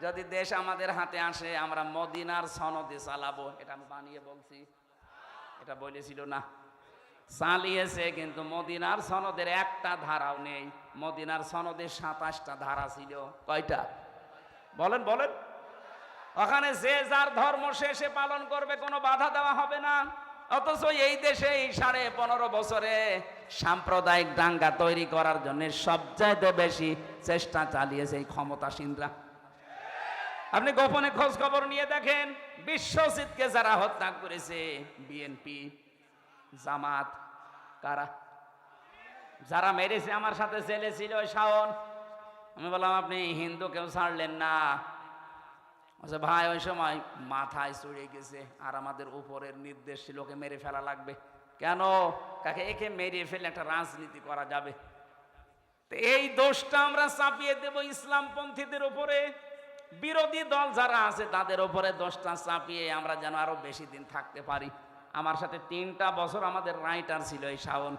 যদি দেশ আমাদের হাতে আসে আমরা মদিনার সনদে চালাবো। এটা আমি বানিয়ে বলছি, এটা বলেছিল না। চালিয়েছে কিন্তু মদিনার সনদের একটা ধারাও নেই। মদিনার সনদে 27টা ধারা ছিল। কয়টা? বলেন বলেন। ওখানে যে যার ধর্ম সে পালন করবে, কোনো বাধা দেওয়া হবে না। অথচ এই দেশে 15.5 বছরে সাম্প্রদায়িক দাঙ্গা তৈরি করার জন্য সবচাইতে বেশি চেষ্টা চালিয়েছে এই ক্ষমতাসীনরা। আপনি গোপনে খোঁজ খবর নিয়ে দেখেন, বিশ্বজিৎকে যারা হত্যা করেছে বিএনপি, জামাত, কারা? যারা মেরেছে আমার সাথে জেলে ছিল ওই শাওন। আমি বললাম আপনি হিন্দু কেউ ছাড়লেন না? আচ্ছা ভাই ওই সময় মাথায় চড়ে গেছে আর আমাদের উপরের নির্দেশ ছিল ওকে মেরে ফেলা লাগবে। কেন? কাকে একে মেরে ফেলে একটা রাজনীতি করা যাবে। তো এই দোষটা আমরা চাপিয়ে দেব ইসলামপন্থীদের উপরে। বিরোধী দল যারা আছে তাদের উপরে দোষটা চাপিয়ে আমরা যেন আরো বেশি দিন থাকতে পারি। আমার সাথে 3টা বছর আমাদের রাইটার ছিল এই শাওন।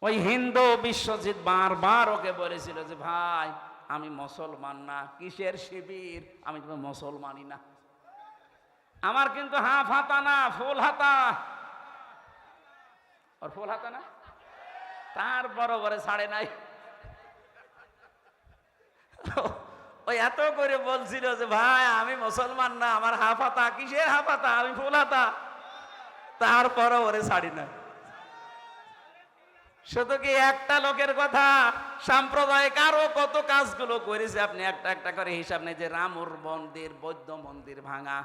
ওই হিন্দু বিশ্বজিৎ বারবার ওকে বলেছিল যে ভাই আমি মুসলমান না, কিসের শিবির, আমি তো মুসলমানই না। আমার কিন্তু হাফ হাতা না, ফুল হাতা। ওর ফুল হাতা না, তারপর ওরে ছাড়ে নাই। ওই এত করে বলছিল যে ভাই আমি মুসলমান না, আমার হাফ হাতা। কিসের হাফ হাতা, আমি ফুল হাতা। তারপরও ওরে ছাড়ি না। শুধু কি একটা লোকের কথা? সাম্প্রদায়িক আরো কত কাজগুলো করেছে আপনি একটা একটা করে হিসাব নেই। যে রামুর মন্দির, বৌদ্ধ মন্দির ভাঙা,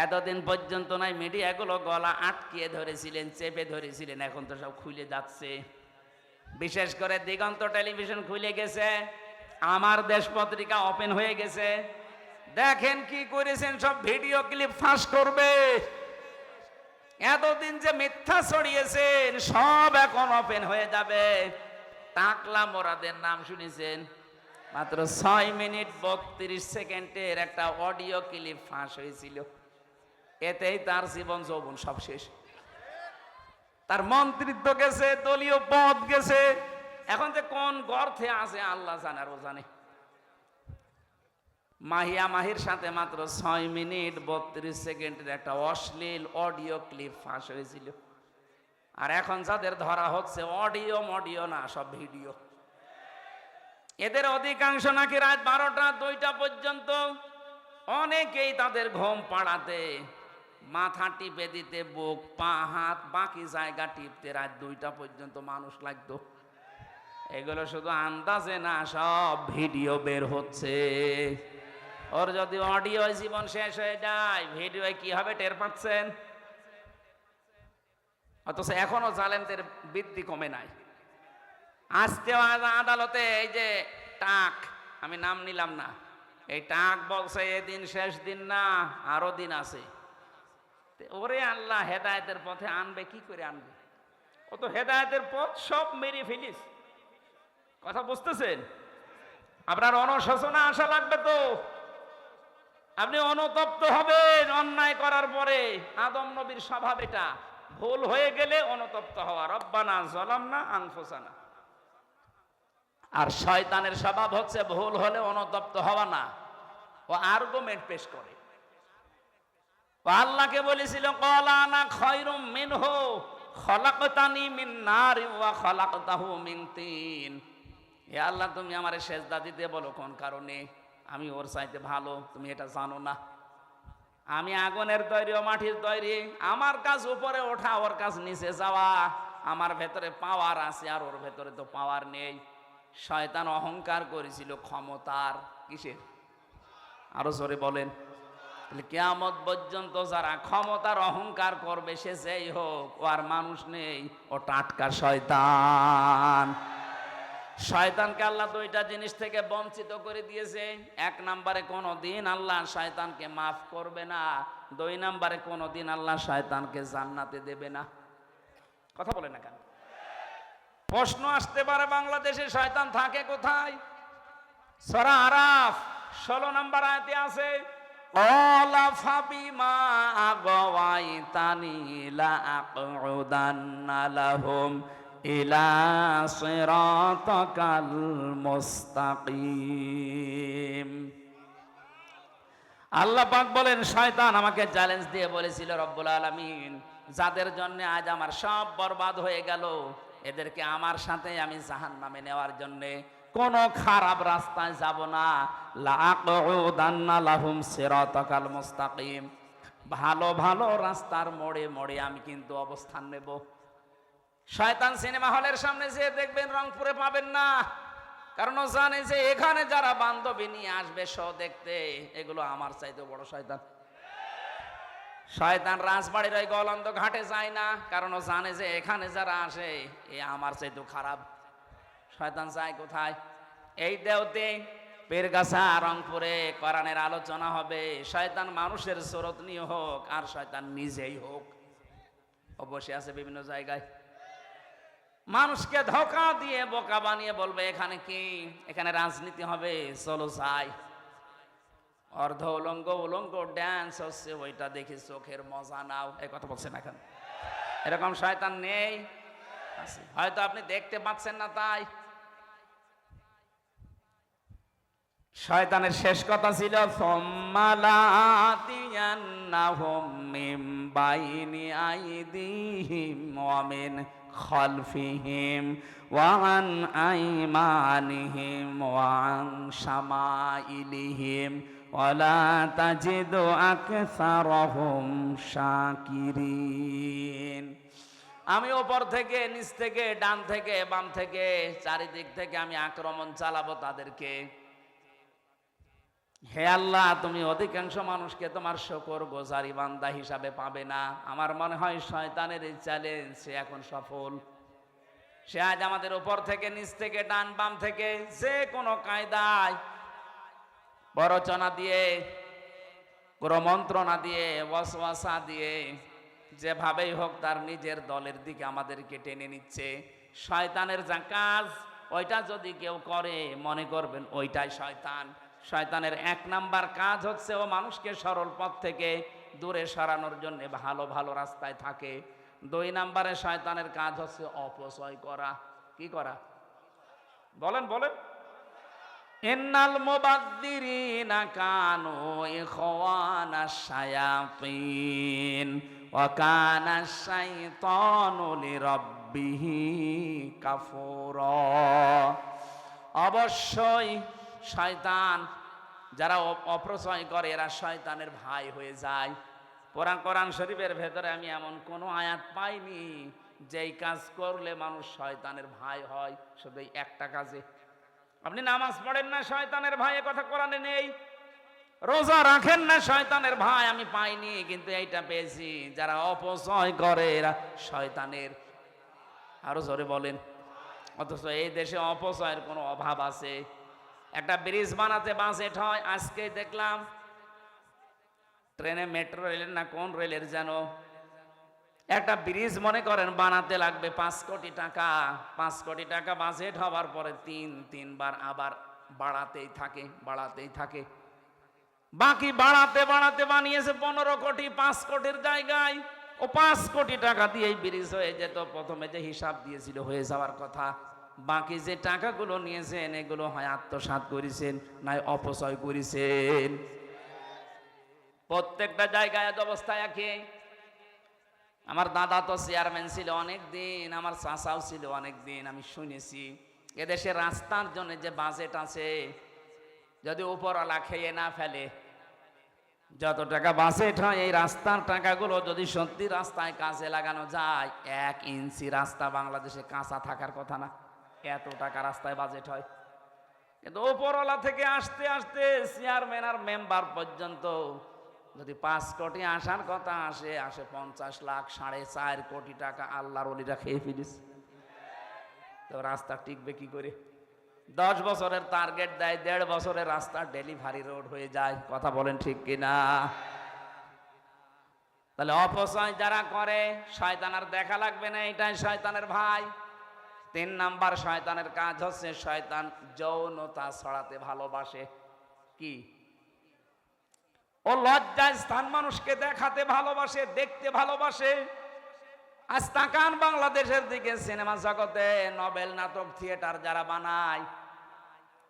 এতদিন পর্যন্ত নাই মিডিয়াগুলো গলা আটকিয়ে ধরেছিলেন, চেপে ধরেছিলেন, এখন তো সব খুলে যাচ্ছে। বিশেষ করে দিগন্ত টেলিভিশন খুলে গেছে, আমার দেশ পত্রিকা ওপেন হয়ে গেছে। দেখেন কি করেছেন, সব ভিডিও ক্লিপ ফাঁস করবে। এতদিন যে মিথ্যা ছড়িয়েছেন সব এখন ওপেন হয়ে যাবে। টাকলা মোরাদের নাম শুনেছেন? মাত্র 6 মিনিট 32 সেকেন্ডের একটা অডিও ক্লিপ ফাঁস হয়েছিল। এতেই তার জীবন যৌবন সব শেষ। তার মন্ত্রিত্ব গেছে, দলীয় পদ গেছে। এখন যে কোন গর্থে আছে আল্লাহ জানে আর ও জানে। মাহিয়া মাহির সাথে মাত্র 6 মিনিট 32 সেকেন্ডের একটা অশ্লীল অডিও ক্লিপ ফাঁস হয়েছিল। আর এখন যাদের ধরা হচ্ছে অডিও না, সব ভিডিও। এদের অধিকাংশ নাকি রাত 12টা 2টা পর্যন্ত, অনেকেই তাদের ঘুম পাড়াতে মাথা টিপে দিতে, বুক পা হাত বাকি জায়গা টিপতে রাত 2টা পর্যন্ত মানুষ লাগতো। এগুলো শুধু আন্দাজে না, সব ভিডিও বের হচ্ছে। ওর যদি অডিও জীবন শেষ হয়ে যায়, ভিডিও কি হবে টের পাচ্ছেন? অথচ এখনো জালেমদের বৃদ্ধি কমে নাই। আজকেও আদালতে এই যে টাক, আমি নাম নিলাম না, এই টাক বলছে এদিন শেষ দিন না, আরো দিন আছে। ওরে আল্লাহ, হেদায়েতের পথে আনবে কি করে আনবে? ও তো হেদায়েতের পথ সব মেরে ফেলিস। কথা বুঝতেছেন? আপনার অনুশোচনা আসা লাগবে তো। আপনি অনুতপ্ত হবেন অন্যায় করার পরে। আদম নবীর স্বভাব এটা, ভুল হয়ে গেলে অনুতপ্ত হওয়া, রব্বানা যালামনা আনফুসানা। আর শয়তানের স্বভাব হচ্ছে ভুল হলে অনুতপ্ত হওয়া না, ও আর্গুমেন্ট পেশ করে। আল্লাহকে বলেছিল ক্বালা আনা খায়রুম মিনহু খলাকতানি মিন নারি ওয়া খলাকতাহু মিন তিন। হে আল্লাহ, তুমি আমারে সেজদা দিতে বলো কোন কারণে? আমি ওর চাইতে ভালো, তুমি এটা জানো না? আমি আগুনের তৈরি ও মাটির তৈরি, আমার কাজ উপরে ওঠা, ওর কাজ নিচে যাওয়া। আমার ভেতরে পাওয়ার আছে আর ওর ভেতরে তো পাওয়ার নেই। শয়তান অহংকার করেছিল ক্ষমতার। কিসের? আরো জোরে বলেন। কিয়ামত পর্যন্ত যারা ক্ষমতার অহংকার করবে, সে যেই হোক, ও আর মানুষ নেই, ও টাটকা শয়তান। শয়তানকে আল্লাহ 2টা জিনিস থেকে বঞ্চিত করে দিয়েছে। 1 নম্বরে কোনোদিন আল্লাহ শয়তানকে মাফ করবে না। 2 নম্বরে কোনোদিন আল্লাহ শয়তানকে জান্নাতে দেবে না। কথা বলে না কেন? প্রশ্ন আসতে পারে, বাংলাদেশে শয়তান থাকে কোথায়? সূরা আরাফ 16 নম্বর আয়াতে আছে, ক্বালা ফাবিমা আগওয়াইতানি লা আকউদান্না লাহুম ইলা সিরাতাকাল মুস্তাকিম। আল্লাহ পাক বলেন, শয়তান আমাকে চ্যালেঞ্জ দিয়ে বলেছিল, রব্বুল আলামিন, যাদের জন্য আজ আমার সব বরবাদ হয়ে গেল, এদেরকে আমার সাথে আমি জাহান্নামে নেওয়ার জন্য কোন খারাপ রাস্তায় যাব না। লা আকউদান্না লাহুম সিরাতাকাল মুস্তাকিম, ভালো ভালো রাস্তার মোড়ে মোড়ে আমি কিন্তু অবস্থান নেব। শয়তান সিনেমা হলের সামনে যে দেখবেন রংপুরে পাবেন না, কারণ ও জানে যে এখানে যারা বান্ধবী নিয়ে আসবে শো দেখতে, এগুলো আমার চাইতে বড় শয়তান। শয়তান রাজবাড়ির ওই গলন্দ ঘাটে যায় না, কারণ ও জানে যে এখানে যারা আসে এ আমার চাইতে খারাপ। শয়তান যায় কোথায়? এই দেওতে, পীরগাছা, রংপুরে কোরআনের আলোচনা হবে। শয়তান মানুষের সুরত নিয়ে হোক আর শয়তান নিজেই হোক, ও বসে আছে বিভিন্ন জায়গায়, মানুষকে ধোঁকা দিয়ে বোকা বানিয়ে বলবে এখানে কি, এখানে রাজনীতি হবে, চলো যাই। অর্ধ উলঙ্গ উলঙ্গ ড্যান্স হচ্ছে, ওইটা দেখি চোখের মজা নাও। এই কথা বলছেন এখন? এরকম শয়তান নেই? হয়তো আপনি দেখতে পাচ্ছেন না তাই। শয়তানের শেষ কথা ছিল, সুম্মা লাআতিয়ান্নাহুম মিন বাইনি আইদিহিম ওয়া মিন খালফিহিম ওয়া আন আইমানিহিম ওয়া আন শামাইলিহিম ওয়া লা তাজিদু আকসারাহুম শাকিরিন। আমি ওপর থেকে, নিচ থেকে, ডান থেকে, বাম থেকে, চারিদিক থেকে আমি আক্রমণ চালাবো তাদেরকে। হে আল্লাহ, তুমি অধিকাংশ মানুষকে তোমার শুকর গোজারি বান্দা হিসাবে পাবে না। আমার মনে হয় শয়তানের এই চ্যালেঞ্জ সে এখন সফল। সে আজ আমাদের উপর থেকে, নিচ থেকে, ডান বাম থেকে যে কোনো কায়দায়, প্ররোচনা দিয়ে, কুমন্ত্রণা দিয়ে, ওয়াসওয়াসা দিয়ে, যেভাবেই হোক তার নিজের দলের দিকে আমাদেরকে টেনে নিচ্ছে। শয়তানের যা কাজ, ওইটা যদি কেউ করে, মনে করবেন ওইটাই শয়তান। শয়তানের 1 নাম্বার কাজ হচ্ছে ও মানুষকে সরল পথ থেকে দূরে সরানোর জন্য ভালো ভালো রাস্তায় থাকে। 2 নাম্বারে শয়তানের কাজ হচ্ছে অপচয় করা। কি করা? বলেন বলেন। ইন্নাল মুবাযযিরিনা কানু ইখওয়ানাশ শায়াতিন ওয়া কানাশ শাইতানু লিরাব্বিহি কাফুরা। অবশ্যই শয়তান, যারা অপচয় করে এরা শয়তানের ভাই হয়ে যায়। কোরআন শরীফের ভেতরে আমি এমন কোনো আয়াত পাইনি যেই কাজ করলে মানুষ শয়তানের ভাই হয়, শুধু এই একটা কাজে। আপনি নামাজ পড়েন না, শয়তানের ভাই, এ কথা কোরআনে নেই। রোজা রাখেন না, শয়তানের ভাই আমি পাইনি, কিন্তু এইটা পেয়েছি, যারা অপচয় করে এরা শয়তানের। আরো জোরে বলেন। অথচ এই দেশে অপচয়ের কোনো অভাব আছে? একটা ব্রিজ বানাতে বাজেট হয়, আজকে দেখলাম ট্রেনে, মেট্রো রেলের না কোন রেলের যেন একটা ব্রিজ মনে করেন বানাতে লাগবে 5 কোটি টাকা। 5 কোটি টাকা বাজেট হওয়ার পরে তিনবার আবার বাড়াতেই থাকে। বাকি বাড়াতে বানিয়েছে 15 কোটি, 5 কোটির জায়গায়। ও 5 কোটি টাকা দিয়ে এই ব্রিজ হয়ে যেত। প্রথমে যে হিসাব দিয়েছিল হয়ে যাওয়ার কথা, বাকি যে টাকাগুলো নিয়েছেন এগুলো হয় আত্মসাৎ করেছেন, নয় অপচয় করেছেন। প্রত্যেকটা জায়গায় অবস্থায় একই। আমার দাদা তো চেয়ারম্যান ছিল অনেক দিন, আমার চাচাও ছিল অনেক দিন। আমি শুনেছি এদেশে রাস্তার জন্য যে বাজেট আছে, যদি উপরওয়ালা খেয়ে না ফেলে, যত টাকা বাজেট হয় এই রাস্তার টাকাগুলো যদি সত্যি রাস্তায় কাজে লাগানো যায়, 1 ইঞ্চি রাস্তা বাংলাদেশে কাঁচা থাকার কথা না, এত টাকা রাস্তায় বাজেট হয়। কিন্তু উপরওয়ালা থেকে আসতে আসতে চেয়ারম্যান আর মেম্বার পর্যন্ত যদি 5 কোটি আসার কথা আসে 50 লাখ, 4.5 কোটি টাকা আল্লাহর ওলিরা খেয়ে ফেলিস। তো রাস্তা টিকবে কি করে? 10 বছরের টার্গেট দেয়, 1.5 বছরের রাস্তা ডেলিভারি রোড হয়ে যায়। কথা বলেন ঠিক কিনা? তাহলে অপচয় যারা করে শয়তান আর দেখা লাগবে না, এটাই শয়তানের ভাই। 3 নাম্বার শয়তানের কাজ হচ্ছে শয়তান যৌনতা ছড়াতে ভালোবাসে। কি? ও লজ্জায় স্থান মানুষকে দেখাতে ভালোবাসে, দেখতে ভালোবাসে। আজ তাকান বাংলাদেশের দিকে, সিনেমা জগতে নভেল, নাটক, থিয়েটার যারা বানায়,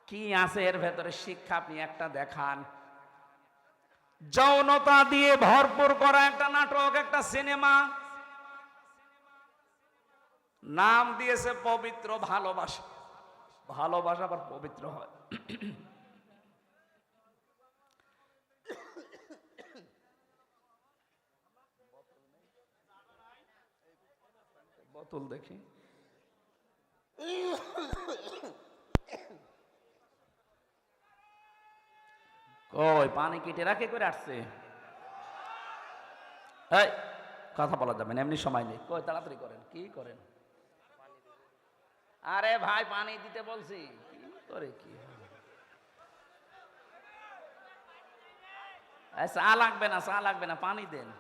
কি আছে এর ভেতরে শিক্ষা? আপনি একটা দেখান। যৌনতা দিয়ে ভরপুর করা একটা নাটক, একটা সিনেমা, নাম দিয়েছে পবিত্র ভালোবাসা। ভালোবাসা আবার পবিত্র হয়? বোতল দেখি। কই পানি কেটে রাখে করে আসছে? এই কথা বলা যাবে না, এমনি সময় নেই। কই তাড়াতাড়ি করেন, কি করেন? আরে ভাই পানি দিতে বলছি, কি করে কি? চা লাগবে না, চা লাগবে না, পানি দেন।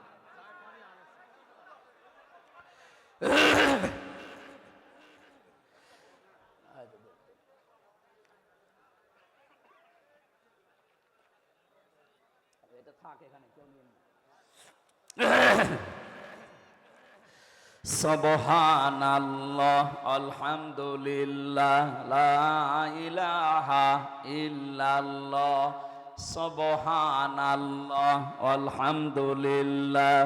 এটা থাক এখানে, কেউ নিয়ে না। সুবহানাল্লাহ, আলহামদুলিল্লাহ, লা ইলাহা ইল্লাল্লাহ, সুবহানাল্লাহ, আলহামদুলিল্লাহ।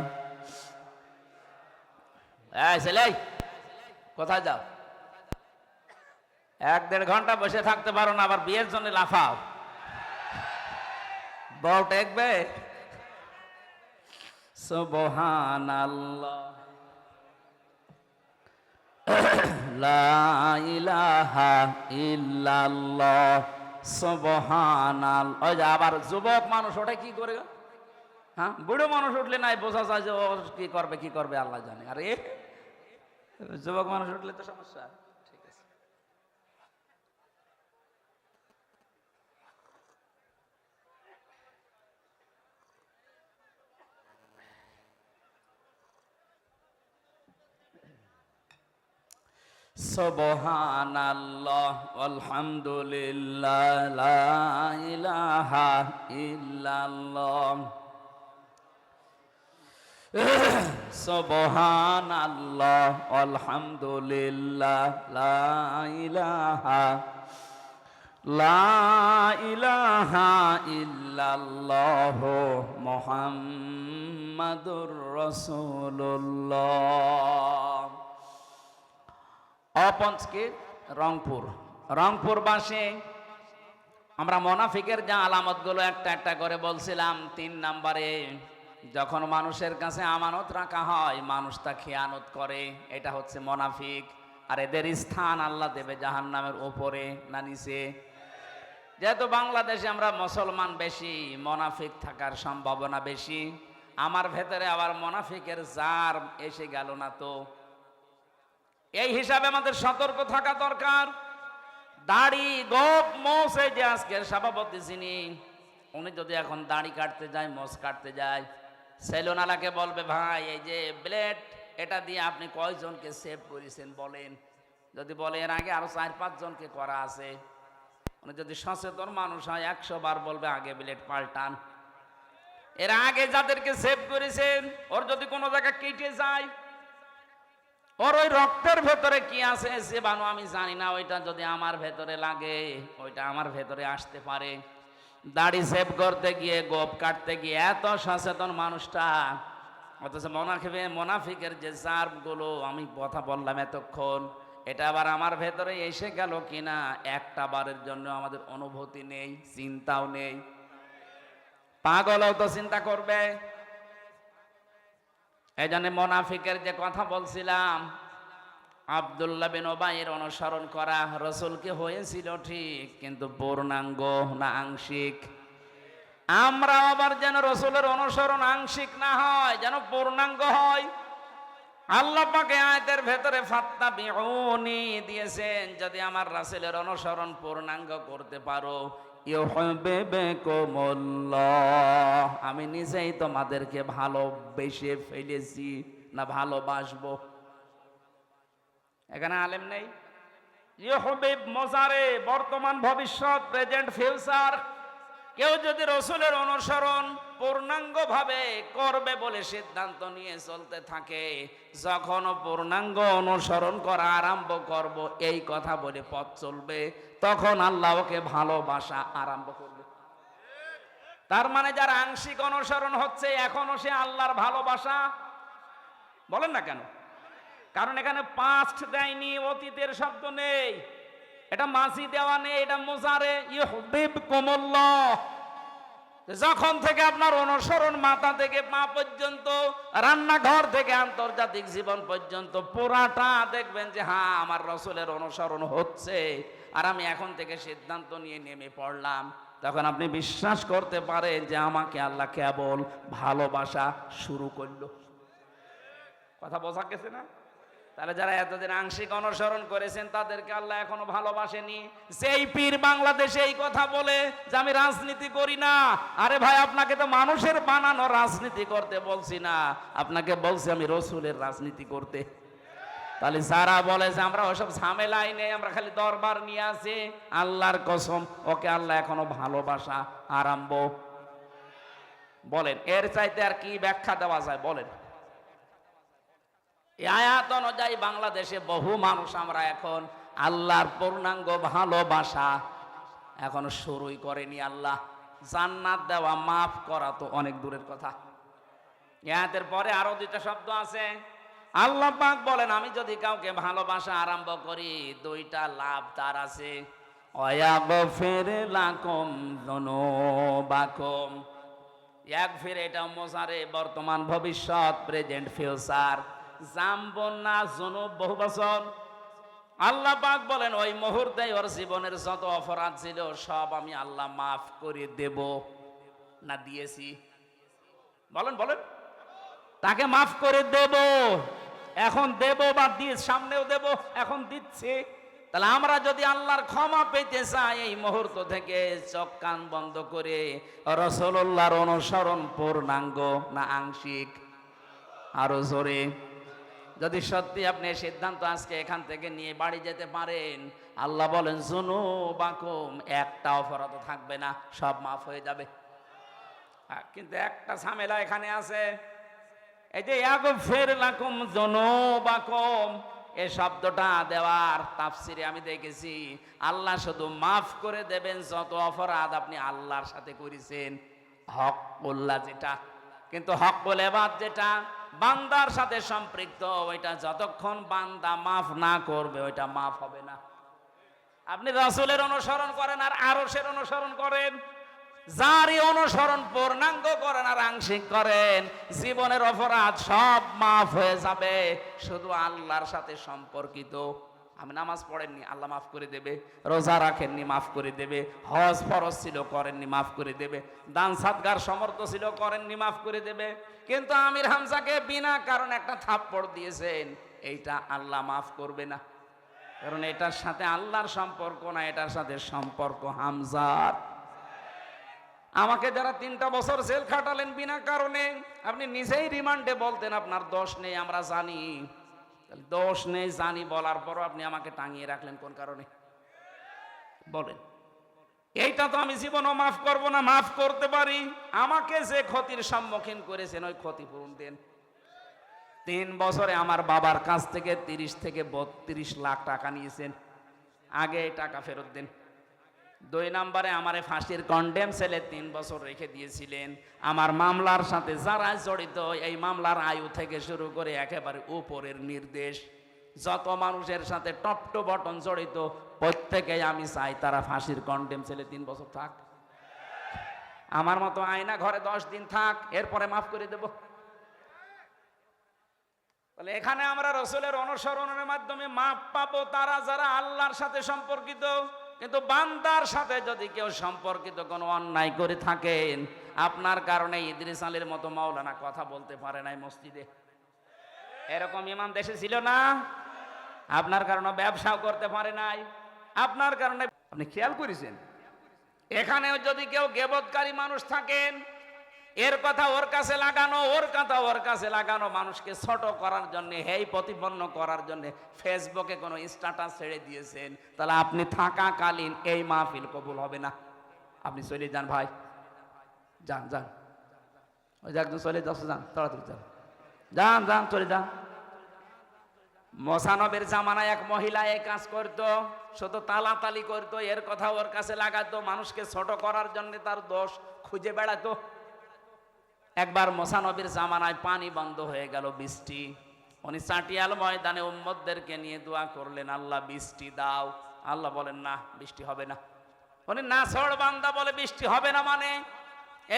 এই ছেলে, কোথায় যাও? 1-1.5 ঘন্টা বসে থাকতে পারো না, আবার বিয়ের জন্য লাফাও। বউ টেকবে? সুবহানাল্লাহ, লা ইলাহা ইল্লাল্লাহ, সুবহানাল্লাহ। ওই যে আবার যুবক মানুষ ওঠে কি করে? হ্যাঁ, বুড়ো মানুষ উঠলে নাই বোঝা যায় যে ও কি করবে আল্লাহ জানে। আরে যুবক মানুষ উঠলে তো সমস্যা। ঠিক আছে। সুবহানাল্লাহ, আলহামদুলিল্লাহ, লা ইলাহা ইল্লাল্লাহ, সুবহানাল্লাহ, আলহামদুলিল্লাহ, লা ইলাহা লা ইলাহা ইল্লাল্লাহ মুহাম্মাদুর রাসূলুল্লাহ। অপঞ্চকে রংপুরবাসী আমরা মুনাফিকের যে আলামতগুলো একটা একটা করে বলছিলাম। 3 নম্বরে, যখন মানুষের কাছে আমানত রাখা হয় মানুষ তা খেয়ানত করে, এটা হচ্ছে মুনাফিক। আর এদের স্থান আল্লাহ দেবে জাহান্নামের উপরে না নিচে? যেহেতু বাংলাদেশে আমরা মুসলমান বেশি, মুনাফিক থাকার সম্ভাবনা বেশি। আমার ভেতরে আবার মুনাফিকের জার এসে গেল না তো? এই হিসাবে আমাদের সতর্ক থাকা দরকার। দাড়ি গোপ মোষ, এই যে আজকের সভাপতি যিনি, উনি যদি এখন দাড়ি কাটতে যায়, মোষ কাটতে যায়, সেলুনালাকে বলবে, ভাই এই যে ব্লেড, এটা দিয়ে আপনি কয়জনকে সেভ করেছেন বলেন। যদি বলে এর আগে আরো 4-5 জনকে করা আছে, উনি যদি সচেতন মানুষ হয় 100 বার বলবে আগে ব্লেড পাল্টান। এর আগে যাদেরকে সেভ করেছেন, ওর যদি কোনো জায়গায় কেটে যায়, ওর ওই রক্তের ভেতরে কি আছে জীবাণু আমি জানি না, ওইটা যদি আমার ভেতরে লাগে, ওইটা আমার ভেতরে আসতে পারে। দাড়ি সেভ করতে গিয়ে, গোপ কাটতে গিয়ে এত সচেতন মানুষটা, অথচ মুনাফিকের যে জারগুলো আমি কথা বললাম এতক্ষণ, এটা আবার আমার ভেতরে এসে গেল কিনা একটা বারের জন্য আমাদের অনুভূতি নেই, চিন্তাও নেই। পাগলও তো চিন্তা করবে। এই জন্য মুনাফিকের যে কথা বলছিলাম, আব্দুল্লাহ বিন উবাইয়ের অনুসরণ করা রাসূলকে হয়েছিল ঠিক, কিন্তু পূর্ণাঙ্গ না আংশিক? আমরা আবার যেন রাসূলের অনুসরণ আংশিক না হয়, যেন পূর্ণাঙ্গ হয়। আল্লাহ পাক আয়াতের ভেতরে ফাত্তাবিউনি দিয়েছেন, যদি আমার রাসূলের অনুসরণ পূর্ণাঙ্গ করতে পারো, ইউহিব্বুকুমুল্লাহ, আমি নিজেই তোমাদেরকে ভালোবেসে ফেলেছি না ভালোবাসবো। এখানে আলেম নেই? ইউহিব মোজারে, বর্তমান ভবিষ্যৎ, প্রেজেন্ট ফিউচার। কেউ যদি রাসূলের অনুসরণ পূর্ণাঙ্গ ভাবে করবে বলে সিদ্ধান্ত নিয়ে চলতে থাকে, যখন পূর্ণাঙ্গ অনুসরণ করা আরম্ভ করব এই কথা বলে পথ চলবে, তখন আল্লাহ ওকে ভালোবাসা আরম্ভ করবে। তার মানে যার আংশিক অনুসরণ হচ্ছে, এখনো সে আল্লাহর ভালোবাসা বলেন না কেন? কারণ এখানে পাস্ট দেয়নি, অতীতের শব্দ নেই, এটা মাঝি দেওয়া নেই, এটা মোজারে ইউহিব্বুকুমুল্লাহ। যখন থেকে আপনার অনুসরণ মাথা থেকে পা পর্যন্ত, রান্নাঘর থেকে আন্তর্জাতিক জীবন পর্যন্ত পুরাটা দেখবেন যে হ্যাঁ আমার রাসূলের অনুসরণ হচ্ছে, আর আমি এখন থেকে সিদ্ধান্ত নিয়ে নেমে পড়লাম, তখন আপনি বিশ্বাস করতে পারেন যে আমাকে আল্লাহ কেবল ভালোবাসা শুরু করলো। কথা বোঝা গেছে না? তাহলে যারা এতদিন আংশিক অনুসরণ করেছেন তাদেরকে আল্লাহ এখনো ভালোবাসেনি। যেই পীর বাংলাদেশে এই কথা বলে যে আমি রাজনীতি করি না, আরে ভাই আপনাকে তো মানুষের বানানো রাজনীতি করতে বলছি না, আপনাকে বলছি আমি রাসূলের রাজনীতি করতে। তাহলে যারা বলে যে আমরা ওসব ঝামেলাই নেই, আমরা খালি দরবার নিয়ে আসি, আল্লাহর কসম ওকে আল্লাহ এখনো ভালোবাসা আরম্ভ। বলেন এর চাইতে আর কি ব্যাখ্যা দেওয়া যায় বলেন? এই আয়াত অনুযায়ী বাংলাদেশে বহু মানুষ আমরা এখন আল্লাহর পূর্ণাঙ্গ ভালোবাসা এখনো শুরুই করেনি। আল্লাহ জান্নাত দেওয়া, মাফ করা তো অনেক দূরের কথা। আয়াতের পরে আরো 2টা শব্দ আছে। আল্লাহ পাক বলেন আমি যদি কাউকে ভালোবাসা আরম্ভ করি, 2টা লাভ তার আছে। ওয়াগফির লাকুম যুনুবাকুম, ইয়াগফির এটা মোজারে, বর্তমান ভবিষ্যৎ, প্রেজেন্ট ফিউচার। জামবন না যুনুব বহু বচন। আল্লাহ পাক বলেন ওই মুহূর্তে ওর জীবনের যত অপরাধ ছিল সব আমি আল্লাহ মাফ করে দেব না দিয়েছি? বলেন বলেন, তাকে মাফ করে দেব, এখন দেব বা দিয়ে সামনেও দেব, এখন দিচ্ছি। তাহলে আমরা যদি আল্লাহর ক্ষমা পেতে চাই, এই মুহূর্ত থেকে চোখ কান বন্ধ করে রাসূলুল্লাহর অনুসরণ পূর্ণাঙ্গ না আংশিক? আরো জোরে। যদি সত্যি আপনি সিদ্ধান্ত আজকে এখান থেকে নিয়ে বাড়ি যেতে পারেন, আল্লাহ বলেন যুনুবাকুম, একটা অপরাধ থাকবে না, সব মাফ হয়ে যাবে। কিন্তু একটা ঝামেলা এখানে আছে, এই যে ইয়াগফির লাকুম যুনুবাকুম, এই শব্দটা দেওয়ার তাফসিরে আমি দেখেছি আল্লাহ শুধু মাফ করে দেবেন যত অপরাধ আপনি আল্লাহর সাথে করেছেন, হকুল্লাহ যেটা। কিন্তু হকুল ইবাদ যেটা বান্দার সাথে সম্পৃক্ত, ওইটা যতক্ষণ বান্দা মাফ না করবে ওইটা মাফ হবে না। আপনি রাসূলের অনুসরণ করেন আর আরশের অনুসরণ করেন, যারই অনুসরণ পূর্ণাঙ্গ করেন আর আংশিক করেন, জীবনের অপরাধ সব মাফ হয়ে যাবে। শুধু আল্লাহর সাথে সম্পর্কিত। আমি নামাজ পড়েননি, আল্লাহ মাফ করে দেবে। রোজা রাখেননি, মাফ করে দেবে। হজ ফরজ ছিল, করেননি, মাফ করে দেবে। দান সাদগার সমর্থ ছিল, করেননি, মাফ করে দেবে। কিন্তু আমির হামজাকে বিনা কারণে একটা থাপ্পড় দিয়েছেন, এইটা আল্লাহ মাফ করবে না, কারণ এটার সাথে আল্লাহর সম্পর্ক না, এটার সাথে সম্পর্ক হামজার। আমাকে যারা 3টা বছর জেল খাটালেন বিনা কারণে, আপনি নিজেই রিমান্ডে বলতেন আপনার দোষ নেই, আমরা জানি। দোষ নেই জানি বলার পরও আপনি আমাকে টাঙিয়ে রাখলেন কোন কারণে বলেন? এইটা তো আমি জীবনও মাফ করব না। মাফ করতে পারি, আমাকে যে ক্ষতির সম্মুখীন করেছেন ওই ক্ষতিপূরণ দেন। 3 বছরে আমার বাবার কাছ থেকে 30 থেকে 32 লাখ টাকা নিয়েছেন, আগে এই টাকা ফেরত দেন। 2 নম্বরে আমারে ফাঁসির কন্ডেম সেলে 3 বছর রেখে দিয়েছিলেন। আমার মামলার সাথে যারা জড়িত, এই মামলার আয়ু থেকে শুরু করে একেবারে উপরের নির্দেশ, যত মানুষের সাথে টপ টু বটন জড়িত, প্রত্যেকেই আমি চাই তারা ফাঁসির কন্ডেম সেলে 3 বছর থাক। আমার মতো আয়না ঘরে 10 দিন থাক, এরপরে মাফ করে দেব। বলে এখানে আমরা রাসূলের অনুসরণের মাধ্যমে মাপ পাবো তারা যারা আল্লাহর সাথে সম্পর্কিত। কিন্তু বান্দার সাথে যদি কেউ সম্পর্কিত কোনো অন্যায় করে থাকেন, আপনার কারণে ইদ্রিস আলীর মতো মাওলানা কথা বলতে পারে নাই মসজিদে, এরকম ইমাম দেশে ছিল না? আপনার কারণে ব্যবসাও করতে পারে নাই, আপনার কারণে। আপনি খেয়াল করেছেন এখানেও যদি কেউ গীবতকারী মানুষ থাকেন, এর কথা ওর কাছে লাগানো, ওর কথা ওর কাছে লাগানো, মানুষকে ছোট করার জন্য, হেই প্রতিপন্ন করার জন্য ফেসবুকে কোনো স্ট্যাটাস ছেড়ে দিয়েছেন, তাহলে আপনি থাকাকালীন এই মাহফিল কবুল হবে না। আপনি চলে যান ভাই, যান যান, ওই যে একজন চলে যাচ্ছে, যান তাড়াতাড়ি যান, যান যান চলে যান। মোসানবের জামানায় এক মহিলা এই কাজ করতো, শুধু তালাতালি করতো, এর কথা ওর কাছে লাগাতো, মানুষকে ছোট করার জন্য তার দোষ খুঁজে বেড়াতো। একবার মোসানবীর জামানায় পানি বন্ধ হয়ে গেল, বৃষ্টি। উনি চাটিয়াল ময়দানে উম্মতদেরকে নিয়ে দোয়া করলেন, আল্লাহ বৃষ্টি দাও। আল্লাহ বলেন না, বৃষ্টি হবে না। উনি নাছড় বান্দা বলে বৃষ্টি হবে না মানে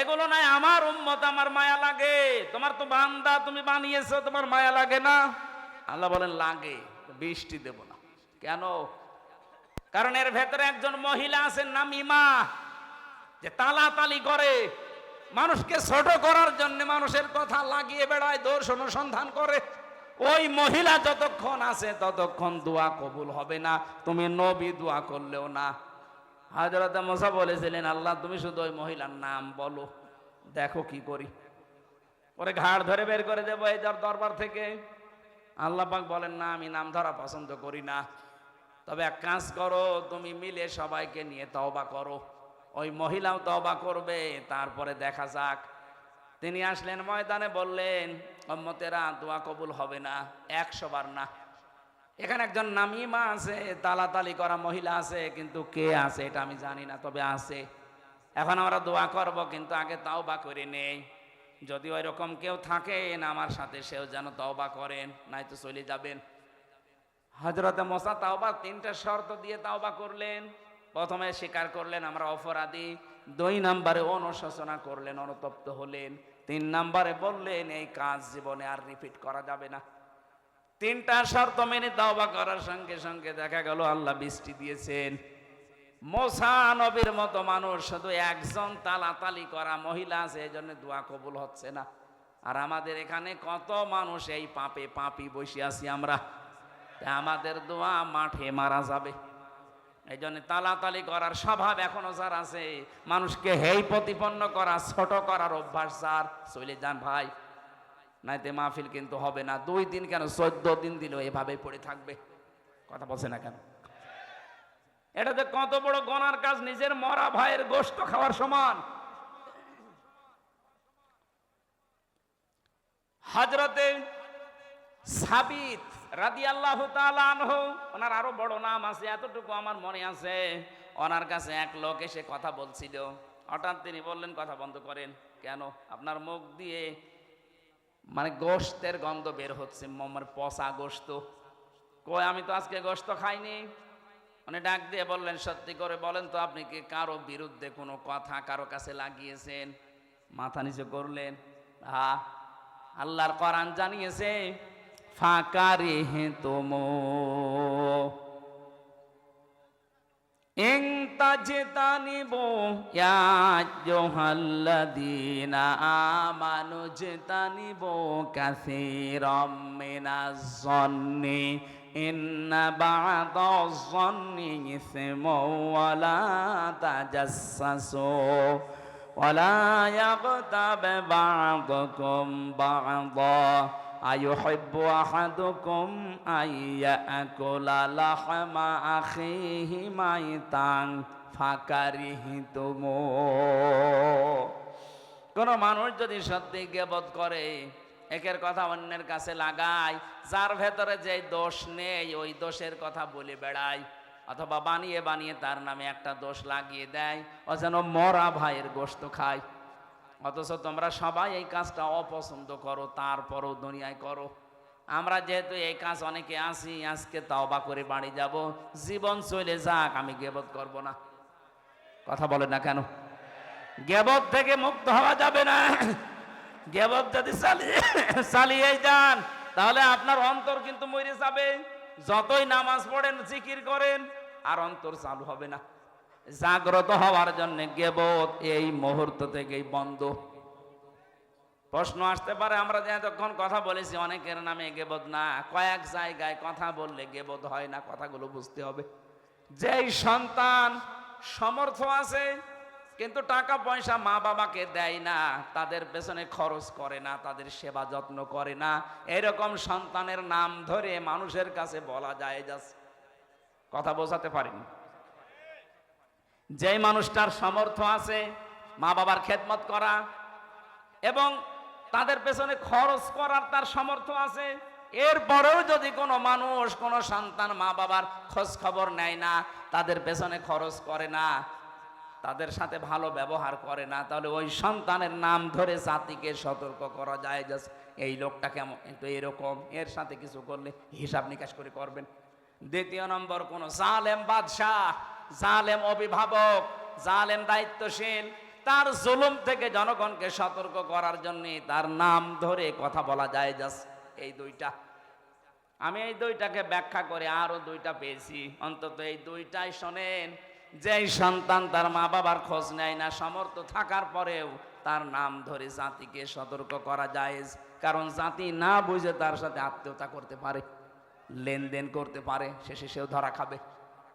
এগুলো নাই, আমার উম্মত, আমার মায়া লাগে। তোমার তো বান্দা, তুমি বানিয়েছো, তোমার মায়া লাগে না? আল্লাহ বলেন লাগে, বৃষ্টি দেব না। কেন? কারণ এর ভেতরে একজন মহিলা আছেন নামিমা, যে তালাতালি করে, মানুষকে ছোট করার জন্য মানুষের কথা লাগিয়ে বেড়ায়, দোষ অনুসন্ধান করে। ওই মহিলা যতক্ষণ আছে ততক্ষণ দোয়া কবুল হবে না, তুমি নবী দোয়া করলেও না। হযরত মুসা বলেছিলেন, আল্লাহ তুমি শুধু ওই মহিলার নাম বলো, দেখো কি করি, পরে ঘাড় ধরে বের করে দেবো এই দরবার থেকে। আল্লাহ পাক বলেন, না আমি নাম ধরা পছন্দ করি না, তবে এক কাজ করো, তুমি মিলে সবাইকে নিয়ে তওবা করো। ওই মহিলাও তওবা করবে, তারপরে দেখা যাক। তিনি আসলেন ময়দানে, বললেন, উম্মতেরা দোয়া কবুল হবে না 100 বার না। এখানে একজন নামিমা আছে, তালাতালি করা মহিলা আছে, কিন্তু কে আছে এটা আমি জানি না, তবে আছে। এখন আমরা দোয়া করব, কিন্তু আগে তওবা করে নেই। যদি ওই রকম কেউ থাকেন আমার সাথে, সেও যেন তওবা করেন, নাই তো চলে যাবেন। হযরত মুসা তওবা 3টা শর্ত দিয়ে তওবা করলেন। প্রথমে স্বীকার করলেন আমরা অপরাধী, 2 নম্বরে অনুশোচনা করলেন, অনুতপ্ত হলেন, 3 নম্বরে বললেন এই কাজ জীবনে আর রিপিট করা যাবে না। 3টা শর্ত মেনে তওবা করার সঙ্গে সঙ্গে দেখা গেল আল্লাহ বৃষ্টি দিয়েছেন। মুসা নবীর মতো মানুষ, শুধু একজন তালাতালি করা মহিলা আছে, এই জন্য দোয়া কবুল হচ্ছে না। আর আমাদের এখানে কত মানুষ এই পাপে পাপি বসে আছি আমরা, আমাদের দোয়া মাঠে মারা যাবে। এই জন্য তালাতালি করার স্বভাব এখনো যার আছে, মানুষকে হেই প্রতিপন্ন করা, ছোট করার অভ্যাস যার, চলে যান ভাই, নাইতে মাহফিল কিন্তু হবে না। 2 দিন কেন 14 দিন দিলেও এভাবেই পড়ে থাকবে। কথা বলছে না কেন? এটা যে কত বড় গুনার কাজ, নিজের মরা ভাইয়ের গোশত খাওয়ার সমান। হযরতে সাবিত রাদিয়াল্লাহু তাআলা আনহু, ওনার আরো বড় নাম আছে, এতটুকু আমার মনে আছে। ওনার কাছে এক লোক এসে কথা বলছিল, হঠাৎ তিনি বললেন, কথা বন্ধ করেন। কেন? আপনার মুখ দিয়ে মানে গোশতের গন্ধ বের হচ্ছে, পচা গোশত। কই, আমি তো আজকে গোশত খাইনি। উনি ডাক দিয়ে বললেন, সত্যি করে বলেন তো, আপনি কি কারো বিরুদ্ধে কোনো কথা কারো কাছে লাগিয়েছেন? মাথা নিচু করলেন। হ্যাঁ, আল্লাহর কোরআন জানিয়েছে, ফাকারিহতুম ইন তাজতানিবু ইয়া আইয়ুহাল্লাযীনা আমানু জতানিবু কাসীরাম মিনাজ যন্নি ইন্না বা'দাজ যন্নি ইসমু ওয়া লা তাজাসসু ওয়া লা ইয়াগতাব বা'দুকুম বা'দা আইয়ুহিব্বু আহাদুকুম আইয়াকুলা লাহমা আখিহি মাইতান ফাকারিহতুম। কোন মানুষ যদি সত্যি গীবত করে, একের কথা অন্যের কাছে লাগায়, যার ভেতরে যে দোষ নেই ওই দোষের কথা বলে বেড়ায়, অথবা বানিয়ে বানিয়ে তার নামে একটা দোষ লাগিয়ে দেয়, ও যেন মরা ভাইয়ের গোশত খায়। অথচ তোমরা সবাই এই কাজটা অপছন্দ করো, তারপরও দুনিয়ায় করো। আমরা যেহেতু এই কাজ অনেকে আসি, আজকে তওবা করে বাড়ি যাব, জীবন চলে যাক, আমি গীবত করব না। কথা বলে না কেন? গীবত থেকে মুক্ত হওয়া যাবে না। গীবত যদি চালিয়ে যান, তাহলে আপনার অন্তর কিন্তু মরে যাবে। যতই নামাজ পড়েন, জিকির করেন, আর অন্তর চালু হবে না। জাগ্রত হওয়ার জন্য গীবত এই মুহূর্ত থেকেই বন্ধ। প্রশ্ন আসতে পারে, আমরা যে এতক্ষণ কথা বলেছি অনেকের নামে গীবত না, কয়েক জায়গায় কথা বললে গীবত হয় না। কথাগুলো বুঝতে হবে। যেই সন্তান সমর্থ আছে কিন্তু টাকা পয়সা মা বাবাকে দেয় না, তাদের পেছনে খরচ করে না, তাদের সেবা যত্ন করে না, এরকম সন্তানের নাম ধরে মানুষের কাছে বলা যায় যাচ্ছে। কথা বোঝাতে পারিনি? যেই মানুষটার সামর্থ্য আছে মা বাবার খেদমত করা এবং তাদের পেছনে খরচ করার তার সামর্থ্য আছে, এরপরেও যদি কোনো মানুষ, কোনো সন্তান মা বাবার খোঁজ খবর নেয় না, তাদের পেছনে খরচ করে না, তাদের সাথে ভালো ব্যবহার করে না, তাহলে ওই সন্তানের নাম ধরে জাতিকে সতর্ক করা যায় যে এই লোকটা কেমন, একটু এরকম, এর সাথে কিছু করলে হিসাব নিকাশ করে করবেন। দ্বিতীয় নম্বর, কোন জালেম বাদশাহ, জালেম অভিভাবক, জালেম দায়িত্বশীল, তার জুলুম থেকে জনগণকে সতর্ক করার জন্য তার নাম ধরে কথা বলা যায় জাস্ট এই দুইটা। আমি এই দুইটাকে ব্যাখ্যা করে আরো দুইটা পেয়েছি, অন্তত এই দুইটাই শোনেন। যেই সন্তান তার মা বাবার খোঁজ নেয় না, সামর্থ্য থাকার পরেও তার নাম ধরে জাতিকে সতর্ক করা যায়, কারণ জাতি না বুঝে তার সাথে আত্মীয়তা করতে পারে, লেনদেন করতে পারে, শেষে সেও ধরা খাবে।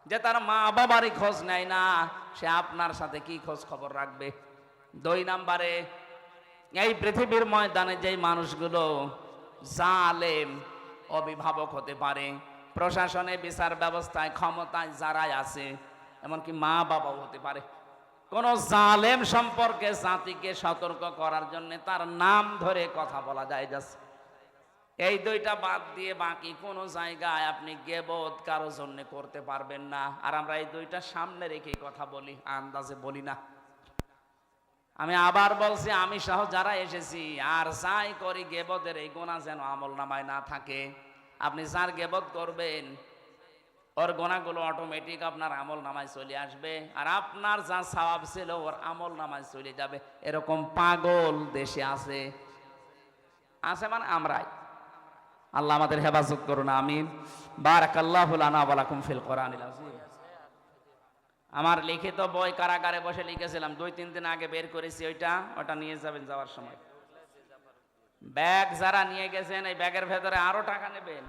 যে তার মা বাবারই খোঁজ নেয় না, সে আপনার সাথে কি খোঁজ খবর রাখবে? দুই নম্বরে, এই পৃথিবীর ময়দানে যেই মানুষগুলো জালেম অভিভাবক হতে পারে, প্রশাসনে, বিচার ব্যবস্থায়, ক্ষমতায় যারাই আছে, এমনকি মা বাবাও হতে পারে, কোন জালেম সম্পর্কে জাতিকে সতর্ক করার জন্য তার নাম ধরে কথা বলা যায় যাচ্ছে। এই দুইটা বাদ দিয়ে বাকি কোন জায়গায় আপনি গীবত কারো জন্য করতে পারবেন না। আর আমরা এই দুইটা সামনে রেখে কথা বলি, আন্দাজে বলি না। আমি আবার বলছি, আমি সহ যারা এসেছি আর যাই করি, গীবতের এই গুনাহ যেন আমল নামায় না থাকে। আপনি যার গীবত করবেন ওর গুনাহগুলো অটোমেটিক আপনার আমল নামায় চলে আসবে, আর আপনার যা সওয়াব ছিল ওর আমল নামায় চলে যাবে। এরকম পাগল দেশে আছে, আছে মানে আমরাই। আল্লাহ আমাদের হেফাজত করুন, আমিন। বারাকাল্লাহু লানা ওয়া লাকুম ফিল কোরআনিল আযীম। আমার লিখিত বই কারাগারে বসে লিখেছিলাম, 2-3 দিন আগে বের করেছি, ওটা নিয়ে যাবেন যাওয়ার সময়। ব্যাগ যারা নিয়ে গেছেন, এই ব্যাগের ভেতরে আরো টাকা নেবেন।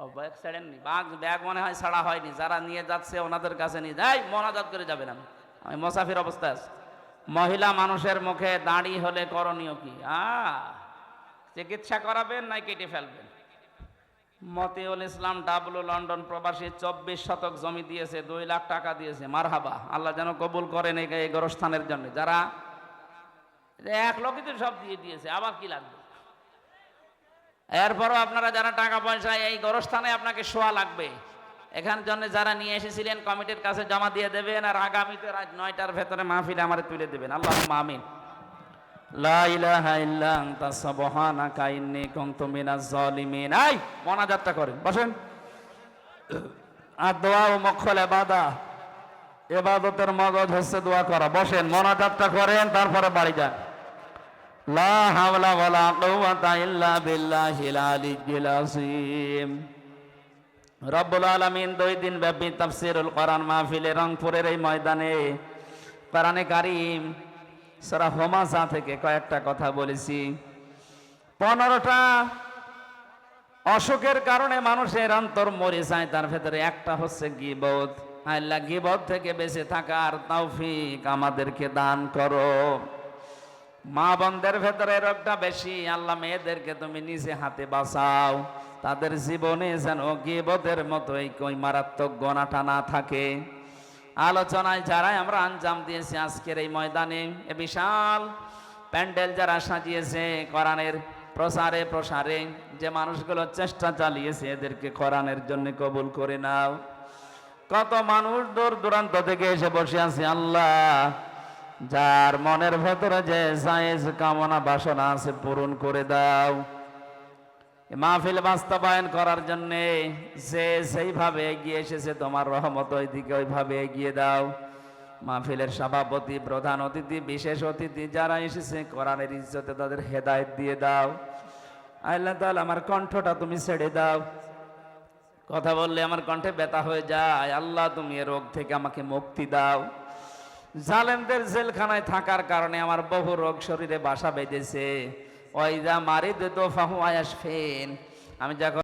ও ব্যাগ ছাড়েননি? ব্যাগ মনে হয় ছাড়া হয়নি। যারা নিয়ে যাচ্ছে ওনাদের কাছে নিয়ে যাই, মোনাজাত করে যাবেন। আমি মুসাফির অবস্থায় আছি। মহিলা মানুষের মুখে দাড়ি হলে করণীয় কি? চিকিৎসা করাবেন না কেটে ফেলবেন? মতিউল ইসলাম ডাবলু লন্ডন প্রবাসী 24 শতক জমি দিয়েছে, 2 লাখ টাকা দিয়েছে। মারহাবা, আল্লাহ যেন কবুল করেন এই গোরস্থানের জন্য। যারা 1 লক্ষ সব দিয়ে দিয়েছে, আবার কি লাগবে? এরপরও আপনারা যারা টাকা পয়সা এই গোরস্থানে আপনাকে শোয়া লাগবে, এখানের জন্য যারা নিয়ে এসেছিলেন কমিটির কাছে জমা দিয়ে দেবেন, আর আগামীতে রাত 9টার ভেতরে মাহফিলে আমারে তুলে দেবেন। আল্লাহুম্মা আমিন। লা ইলাহা ইল্লা আনতা সুবহানাকা ইন্নী কুনতু মিনাজ জালিমিন। এই মোনাজাতটা করেন, বসেন। আর দোয়া ও মুখল ইবাদা, ইবাদতের মগজ হচ্ছে দোয়া করা। বসেন, মোনাজাতটা করেন, তারপরে বাড়ি যান। লা হাওলা ওয়ালা কুওয়াতা ইল্লা বিল্লাহিল আলিয়্যিল আযীম। রব্বুল আলামিন 2 দিন ব্যাপী তাফসীরুল কোরআন মাহফিলে রংপুরের এই ময়দানে কোরআনে কারীম সূরা হুমাযা থেকে কয়েকটা কথা বলেছি। 15টা অসুখের কারণে মানুষের অন্তর মরে যায়, তার ভেতরে একটা হচ্ছে গীবত। আল্লাহ গীবত থেকে বেঁচে থাকার তৌফিক আমাদেরকে দান করো। মা বোনদের ভেতরে রোগটা বেশি, আল্লাহ মেয়েদেরকে তুমি নিজে হাতে বাঁচাও, তাদের জীবনে যেন গীবতের মতোই কই মারাত্মক গোনাটা না থাকে। আলোচনায় যারাই আমরা আঞ্জাম দিয়েছি আজকের এই ময়দানে, এ বিশাল প্যান্ডেল যারা সাজিয়েছে কোরআনের প্রসারে প্রসারে, যে মানুষগুলো চেষ্টা চালিয়েছে, এদেরকে কোরআনের জন্য কবুল করে নাও। কত মানুষ দূর দূরান্ত থেকে এসে বসে আছে, আল্লাহ যার মনের ভেতরে যে জায়েজ কামনা বাসনা আছে পূরণ করে দাও। মাহফিল বাস্তবায়ন করার জন্য যে সেইভাবে এগিয়ে এসেছে, তোমার রহমত ওইদিকে ওইভাবে এগিয়ে দাও। মাহফিলের সভাপতি, প্রধান অতিথি, বিশেষ অতিথি যারা এসেছে, কোরআনের ইজ্জতে তাদের হেদায়েত দিয়ে দাও। আল্লাহ তাআলা আমার কণ্ঠটা তুমি ছেড়ে দাও, কথা বললে আমার কণ্ঠে ব্যথা হয়ে যায়। আল্লাহ তুমি এ রোগ থেকে আমাকে মুক্তি দাও। জালেমদের জেলখানায় থাকার কারণে আমার বহু রোগ শরীরে বাসা বেঁধেছে। ওয়াইদা মারিদতু ফাহুয়া ইয়াশফিন, আমি যখন